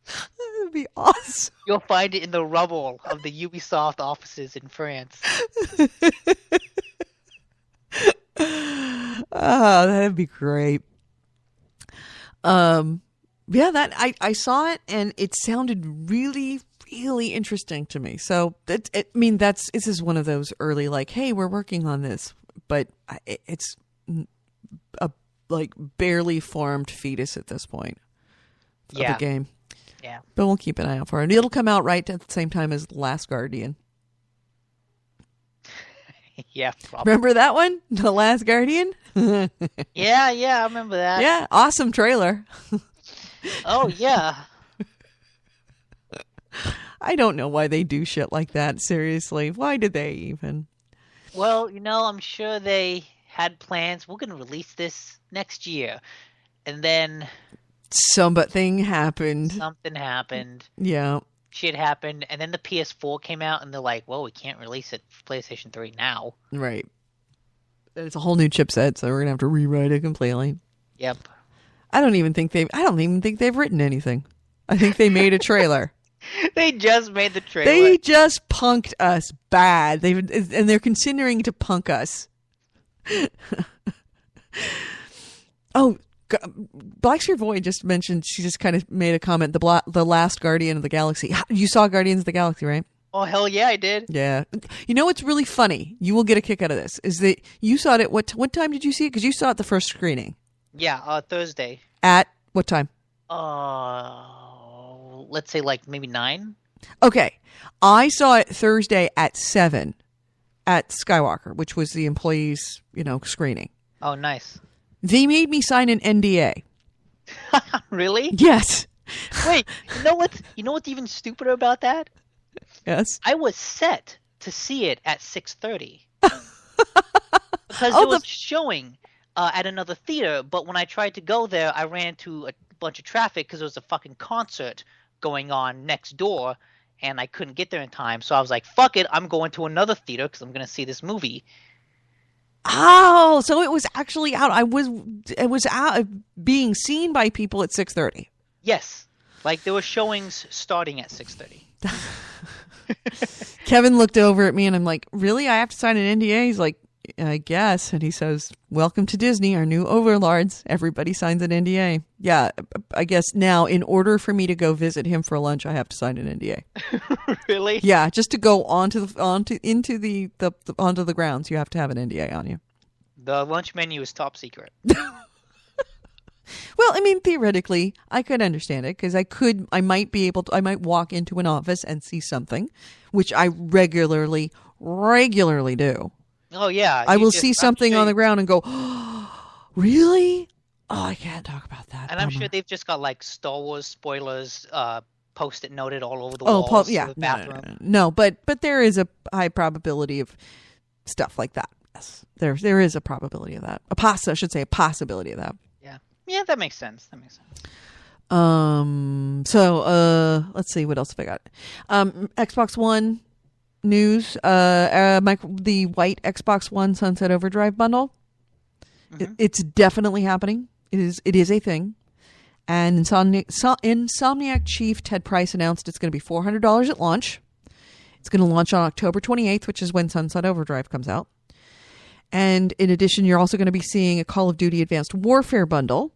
That would be awesome. You'll find it in the rubble of the Ubisoft offices in France. Oh, that'd be great. Yeah, that I saw it and it sounded really, really interesting to me. So this is one of those early like, hey, we're working on this, but it's a like barely formed fetus at this point of the game. Yeah, but we'll keep an eye out for it. It'll come out right at the same time as Last Guardian. Yeah, probably. Remember that one? The Last Guardian? Yeah, I remember that. Yeah, awesome trailer. Oh, yeah. I don't know why they do shit like that, seriously. Why did they even? Well, I'm sure they had plans. We're going to release this next year. And then... Something happened. Something happened. Yeah. Shit happened. And then the PS4 came out, and they're like, well, we can't release it for PlayStation 3 now. Right. It's a whole new chipset, so we're going to have to rewrite it completely. Yep. I don't even think they've written anything. I think they made a trailer. They just made the trailer. They just punked us bad. And they're considering to punk us. Oh, Blacksphere Void just mentioned, she just kind of made a comment, the last Guardian of the Galaxy. You saw Guardians of the Galaxy, right? Oh, hell yeah, I did. Yeah. You know what's really funny? You will get a kick out of this. Is that you saw it at what time did you see it? Because you saw it the first screening. Yeah, Thursday. At what time? Let's say like maybe 9. Okay. I saw it Thursday at 7 at Skywalker, which was the employees, screening. Oh, nice. They made me sign an NDA. Really? Yes. Wait, you know what's even stupider about that? Yes. I was set to see it at 6:30 because it was showing at another theater. But when I tried to go there, I ran into a bunch of traffic because there was a fucking concert going on next door, and I couldn't get there in time. So I was like, "Fuck it, I'm going to another theater because I'm going to see this movie." Oh, so it was actually out. It was out being seen by people at 6:30. Yes, like there were showings starting at 6:30. Kevin looked over at me and I'm like, really? I have to sign an NDA? He's like, I guess. And he says, welcome to Disney, our new overlords. Everybody signs an NDA. Yeah, I guess now in order for me to go visit him for lunch, I have to sign an NDA. Really? Yeah, just to go onto the grounds, you have to have an NDA on you. The lunch menu is top secret. Well, I mean, theoretically, I could understand it because I might walk into an office and see something, which I regularly do. Oh, yeah. I will see something on the ground and go, oh, really? Oh, I can't talk about that. And I'm sure they've just got like Star Wars spoilers post-it noted all over the walls. Yeah. Of the bathroom. No, but there is a high probability of stuff like that. Yes, there is a probability of that. A possibility of that. Yeah, that makes sense. So let's see, what else have I got? Xbox One news. The white Xbox One Sunset Overdrive bundle. Mm-hmm. It's definitely happening. It is a thing. And Insomniac chief Ted Price announced it's going to be $400 at launch. It's going to launch on October 28th, which is when Sunset Overdrive comes out. And in addition, you're also going to be seeing a Call of Duty Advanced Warfare bundle.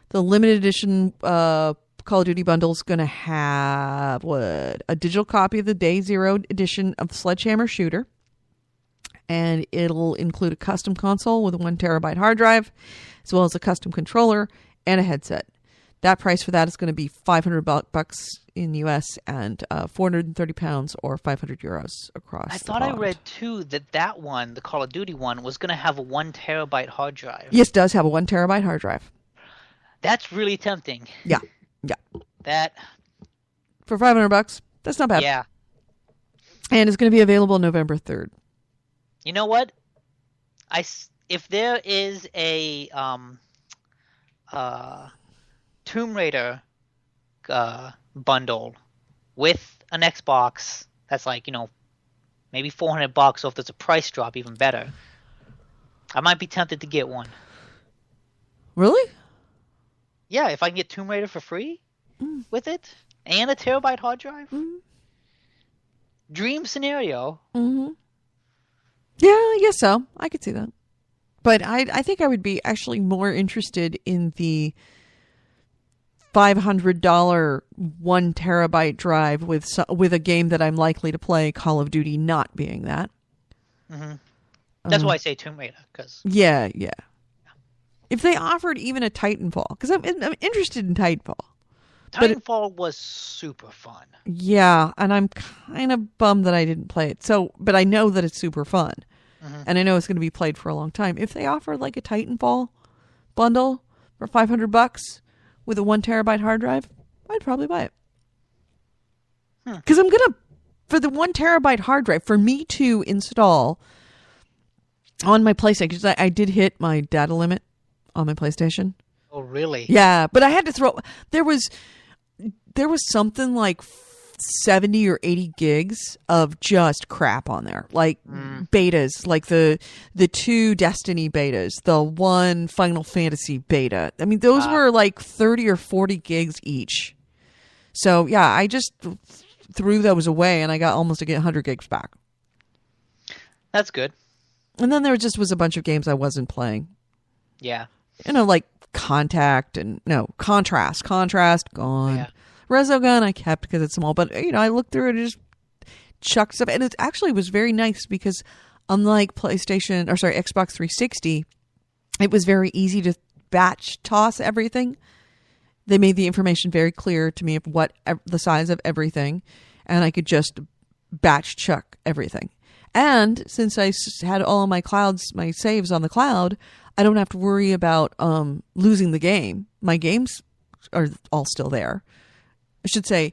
The limited edition Call of Duty bundle is going to have a digital copy of the Day Zero edition of the Sledgehammer Shooter. And it'll include a custom console with a 1 terabyte hard drive, as well as a custom controller and a headset. That price for that is going to be $500 in the US and £430 or 500 euros across. I thought I read too that one, the Call of Duty one, was going to have a 1 terabyte hard drive. Yes, it does have a 1 terabyte hard drive. That's really tempting. Yeah. That for $500, that's not bad. Yeah. And it's going to be available November 3rd. You know what? If there is a Tomb Raider bundle with an Xbox that's like, maybe $400, or if there's a price drop, even better, I might be tempted to get one. Really? Yeah, if I can get Tomb Raider for free with it and a terabyte hard drive. Dream scenario. Yeah, I guess so. I could see that. But I think I would be actually more interested in the $500 1 terabyte drive with a game that I'm likely to play, Call of Duty not being that. That's why I say Tomb Raider, because Yeah. If they offered even a Titanfall, because I'm interested in Titanfall. Titanfall was super fun. Yeah, and I'm kind of bummed that I didn't play it. But I know that it's super fun. And I know it's going to be played for a long time. If they offered like a Titanfall bundle for $500 with a 1 terabyte hard drive, I'd probably buy it. Because for the 1 terabyte hard drive, for me to install on my PlayStation, because I did hit my data limit on my PlayStation. Oh, really? Yeah, but I had to throw. There was something like 70 or 80 gigs of just crap on there, like betas, like the 2 Destiny betas, the 1 Final Fantasy beta. I mean, those were like 30 or 40 gigs each. So yeah, I just threw those away, and I got almost to get 100 gigs back. That's good. And then there just was a bunch of games I wasn't playing. Yeah. Like Contrast, gone. Yeah. Resogun I kept because it's small, but I looked through it and just chucked stuff, and it actually was very nice because unlike Xbox 360, it was very easy to batch toss everything. They made the information very clear to me of what the size of everything, and I could just batch chuck everything. And since I had all my saves on the cloud, I don't have to worry about losing the game. My games are all still there. I should say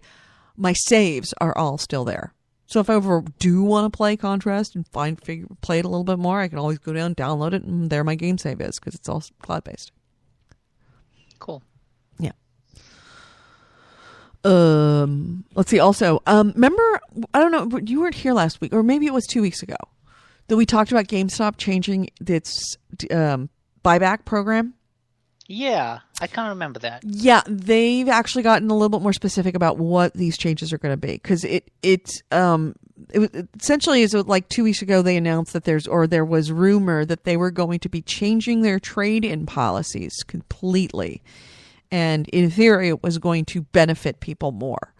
my saves are all still there. So if I ever do want to play Contrast and play it a little bit more, I can always go down, download it, and there my game save is because it's all cloud-based. Cool. Yeah. Let's see. Also, remember, I don't know, you weren't here last week, or maybe it was 2 weeks ago, that we talked about GameStop changing its buyback program. Yeah, I kind of remember that. Yeah, they've actually gotten a little bit more specific about what these changes are going to be, because it essentially is like 2 weeks ago they announced that there was rumor that they were going to be changing their trade-in policies completely, and in theory it was going to benefit people more.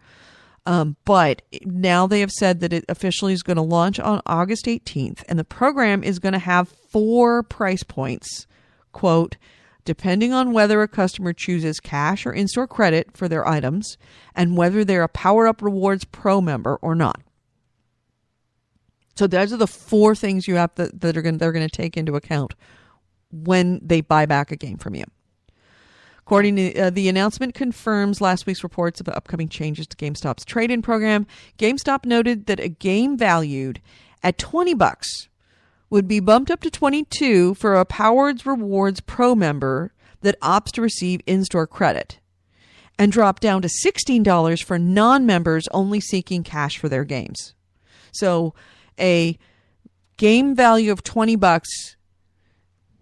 But now they have said that it officially is going to launch on August 18th, and the program is going to have 4 price points, quote, depending on whether a customer chooses cash or in-store credit for their items and whether they're a Power Up Rewards Pro member or not. So those are the 4 things you have they're going to take into account when they buy back a game from you. According to the announcement confirms last week's reports of the upcoming changes to GameStop's trade-in program. GameStop noted that a game valued at $20 would be bumped up to $22 for a Powered Rewards Pro member that opts to receive in-store credit, and drop down to $16 for non-members only seeking cash for their games. So a game value of $20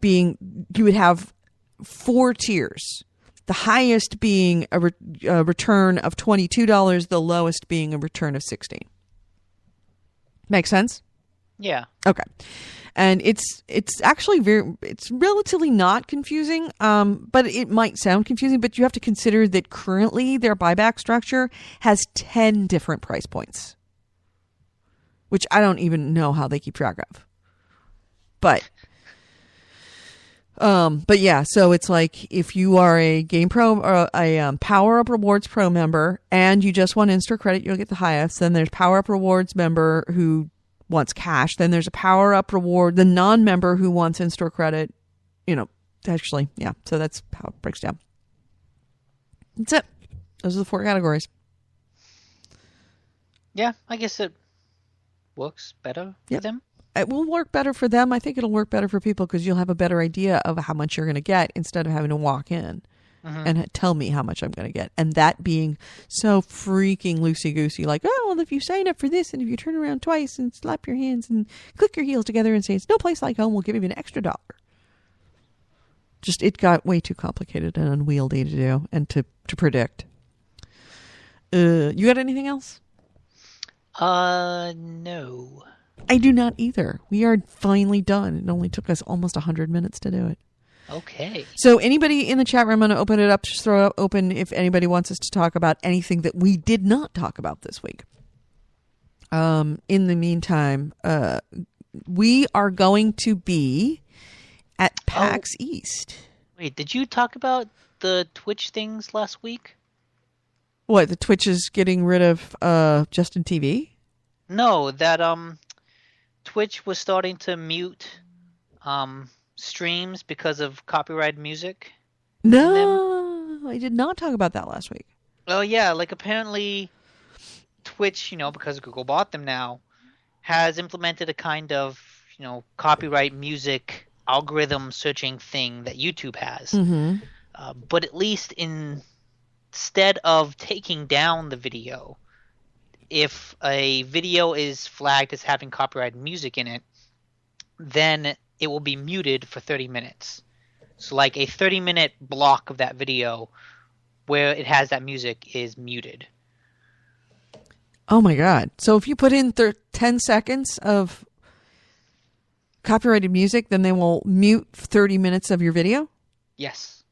you would have 4 tiers. The highest being a return of $22, the lowest being a return of $16. Make sense? Yeah. Okay. And it's actually it's relatively not confusing, but it might sound confusing, but you have to consider that currently their buyback structure has 10 different price points, which I don't even know how they keep track of. But yeah, so it's like if you are a Game Pro or a Power Up Rewards Pro member and you just want in-store credit, you'll get the highest. Then there's Power Up Rewards member who wants cash. Then there's a Power Up Reward, the non-member who wants in-store credit. Actually, yeah. So that's how it breaks down. That's it. Those are the 4 categories. Yeah, I guess it works better for them. It will work better for them. I think it'll work better for people because you'll have a better idea of how much you're going to get instead of having to walk in. and tell me how much I'm going to get. And that being so freaking loosey-goosey, like, oh, well, if you sign up for this and if you turn around twice and slap your hands and click your heels together and say, it's no place like home, we'll give you an extra $1. Just, it got way too complicated and unwieldy to do and to predict. You got anything else? No. I do not either. We are finally done. It only took us almost 100 minutes to do it. Okay. So anybody in the chat room, I'm going to open it up, just throw it open if anybody wants us to talk about anything that we did not talk about this week. In the meantime, we are going to be at PAX East. Wait, did you talk about the Twitch things last week? What, the Twitch is getting rid of Justin TV? No, that Twitch was starting to mute streams because of copyrighted music. No, I did not talk about that last week. Oh yeah, like apparently Twitch, because Google bought them now, has implemented a kind of, copyright music algorithm searching thing that YouTube has. Mm-hmm. But at least instead of taking down the video, if a video is flagged as having copyrighted music in it, then it will be muted for 30 minutes. So like a 30-minute block of that video where it has that music is muted. Oh my God. So if you put in 10 seconds of copyrighted music, then they will mute 30 minutes of your video? Yes.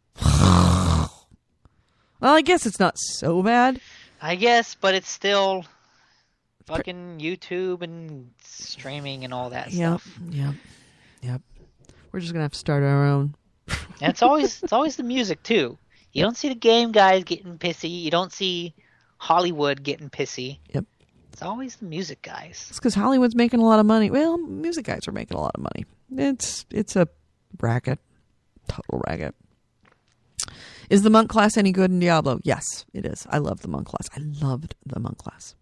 Well, I guess it's not so bad. I guess, but it's still fucking YouTube and streaming and all that stuff. Yep. We're just going to have to start our own. And it's always the music too. You don't see the game guys getting pissy. You don't see Hollywood getting pissy. Yep. It's always the music guys. It's because Hollywood's making a lot of money. Well, music guys are making a lot of money. It's a racket. Total racket. Is the monk class any good in Diablo? Yes, it is. I love the monk class. I loved the monk class.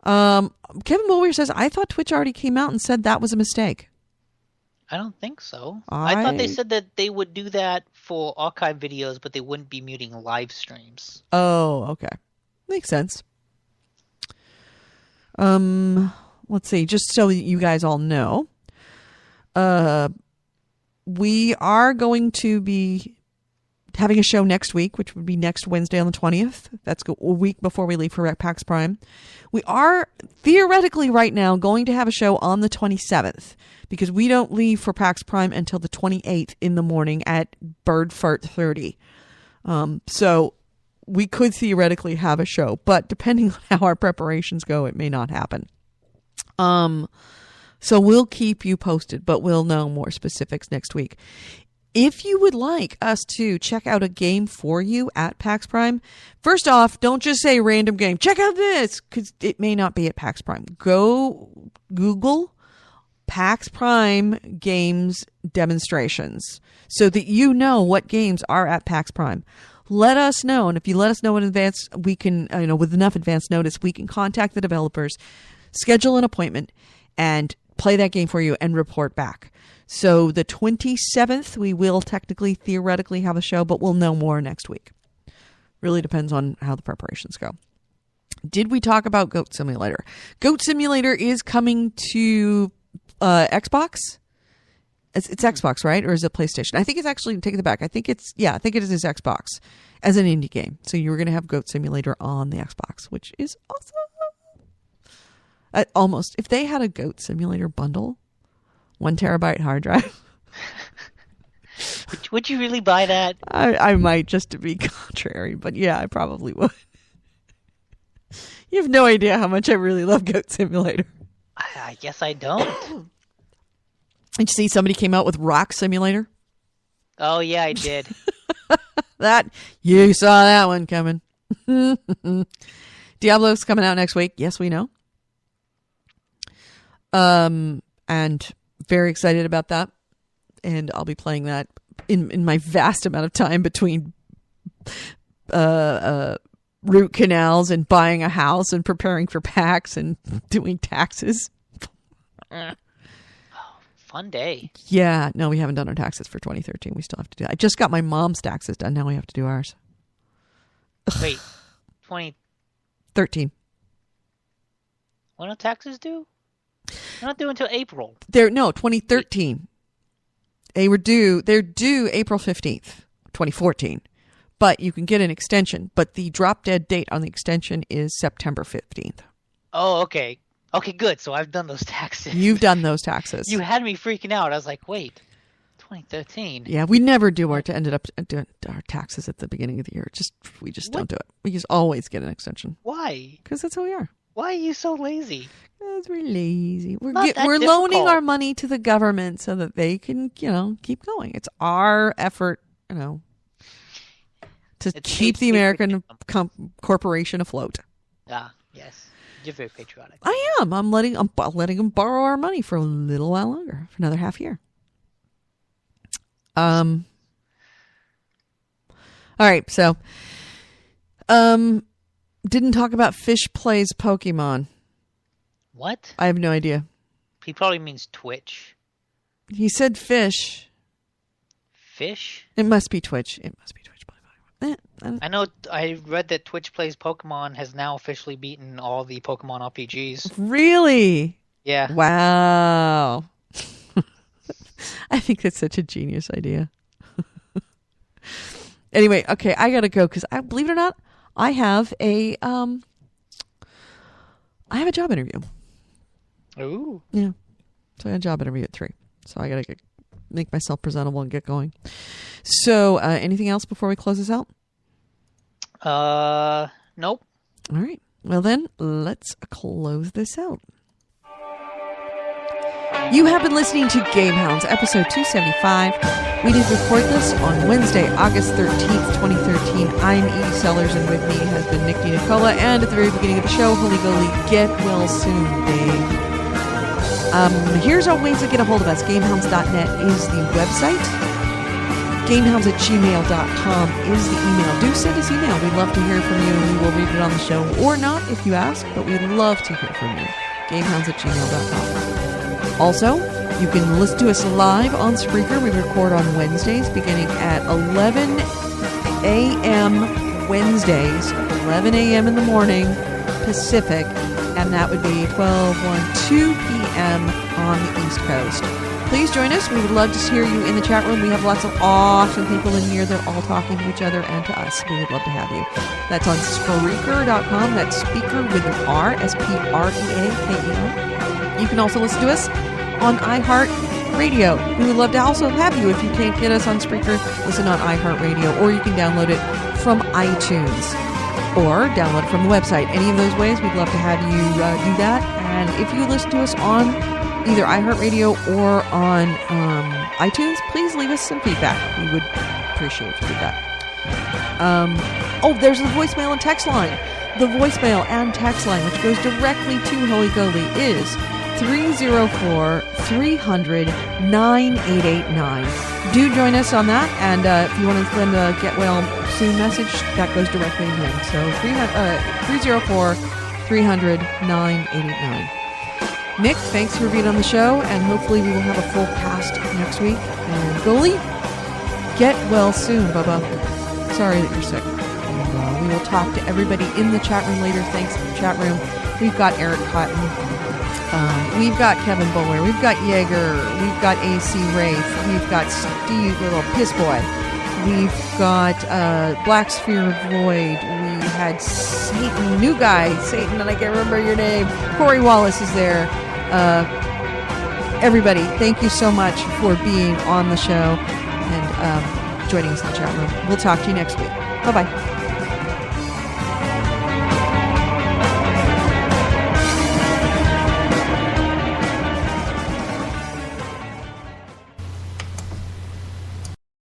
Kevin Mulweir says, I thought Twitch already came out and said that was a mistake. I don't think so. I thought they said that they would do that for archive videos, but they wouldn't be muting live streams. Oh, okay. Makes sense. Let's see. Just so you guys all know, we are going to be having a show next week, which would be next Wednesday on the 20th. That's a week before we leave for PAX Prime. We are theoretically right now going to have a show on the 27th because we don't leave for PAX Prime until the 28th in the morning at Birdfart 30. So we could theoretically have a show, but depending on how our preparations go, it may not happen. So we'll keep you posted, but we'll know more specifics next week. If you would like us to check out a game for you at PAX Prime, first off, don't just say random game. Check out this, because it may not be at PAX Prime. Go Google PAX Prime games demonstrations so that you know what games are at PAX Prime. Let us know, and if you let us know in advance, we can, with enough advance notice, we can contact the developers, schedule an appointment, and play that game for you and report back. So the 27th, we will theoretically have a show, but we'll know more next week. Really depends on how the preparations go. Did we talk about Goat Simulator? Goat Simulator is coming to Xbox. It's Xbox, right? Or is it PlayStation? I think it's actually, take it back. I think it is Xbox as an indie game. So you were going to have Goat Simulator on the Xbox, which is awesome. Almost. If they had a Goat Simulator bundle, 1 terabyte hard drive. Would you really buy that? I might, just to be contrary, but yeah, I probably would. You have no idea how much I really love Goat Simulator. I guess I don't. Did you see somebody came out with Rock Simulator? Oh yeah, I did. You saw that one coming. Diablo's coming out next week. Yes, we know. And very excited about that. And I'll be playing that in my vast amount of time between root canals and buying a house and preparing for PAX and doing taxes. Fun day. Yeah, no, we haven't done our taxes for 2013. We still have to do that. I just got my mom's taxes done. Now we have to do ours. Wait, 2013. 13. When are taxes due? They're not due until April. 2013. They're due April 15th, 2014. But you can get an extension. But the drop dead date on the extension is September 15th. Oh, okay. Okay, good. So I've done those taxes. You've done those taxes. You had me freaking out. I was like, wait, 2013. Yeah, we never do ended up doing our taxes at the beginning of the year. We just don't do it. We just always get an extension. Why? Because that's who we are. Why are you so lazy? Because we're lazy. We're Not that loaning difficult. our money to the government so that they can, keep going. It's our effort, to It's keep the American corporation afloat. Ah, yes. You're very patriotic. I am. I'm letting them borrow our money for a little while longer, for another half year. All right. So, didn't talk about Fish Plays Pokemon. What? I have no idea. He probably means Twitch. He said fish. Fish? It must be Twitch. I know. I read that Twitch Plays Pokemon has now officially beaten all the Pokemon RPGs. Really? Yeah. Wow. I think that's such a genius idea. Anyway, okay, I gotta go because believe it or not, I have a job interview. Ooh. Yeah. So I had a job interview at 3. So I gotta make myself presentable and get going. So anything else before we close this out? Nope. All right. Well then, let's close this out. You have been listening to GameHounds, episode 275. We did record this on Wednesday, August 13th, 2013. I'm Edie Sellers, and with me has been Nick DiNicola. And at the very beginning of the show, Holy Goalie, get well soon, Dave. Here's our ways to get a hold of us. GameHounds.net is the website. GameHounds@gmail.com is the email. Do send us email. We'd love to hear from you, and we will read it on the show. Or not, if you ask, but we'd love to hear from you. GameHounds@gmail.com. Also, you can listen to us live on Spreaker. We record on Wednesdays beginning at 11 a.m. Wednesdays, 11 a.m. in the morning Pacific, and that would be 2 p.m. on the East Coast. Please join us. We would love to hear you in the chat room. We have lots of awesome people in here. They're all talking to each other and to us. We would love to have you. That's on Spreaker.com. That's speaker with an R, Spreaker. You can also listen to us on iHeartRadio. We would love to also have you, if you can't get us on Spreaker, listen on iHeartRadio, or you can download it from iTunes or download it from the website. Any of those ways, we'd love to have you do that. And if you listen to us on either iHeartRadio or on iTunes, please leave us some feedback. We would appreciate if you did that. There's the voicemail and text line. The voicemail and text line, which goes directly to Holy Goalie, is 304-300-9889. Do join us on that, and if you want to send a get well soon message, that goes directly to him. So 304-300-9889. Nick, thanks for being on the show, and hopefully we will have a full cast next week. And Goalie, get well soon, Bubba. Sorry that you're sick. And, we will talk to everybody in the chat room later. Thanks to the chat room. We've got Eric Cotton. We've got Kevin Bowler. We've got Jaeger. We've got AC Wraith. We've got Steve, little piss boy. We've got Black Sphere Void. We had Satan, new guy, Satan, and I can't remember your name. Corey Wallace is there. Everybody, thank you so much for being on the show and joining us in the chat room. We'll talk to you next week. Bye-bye.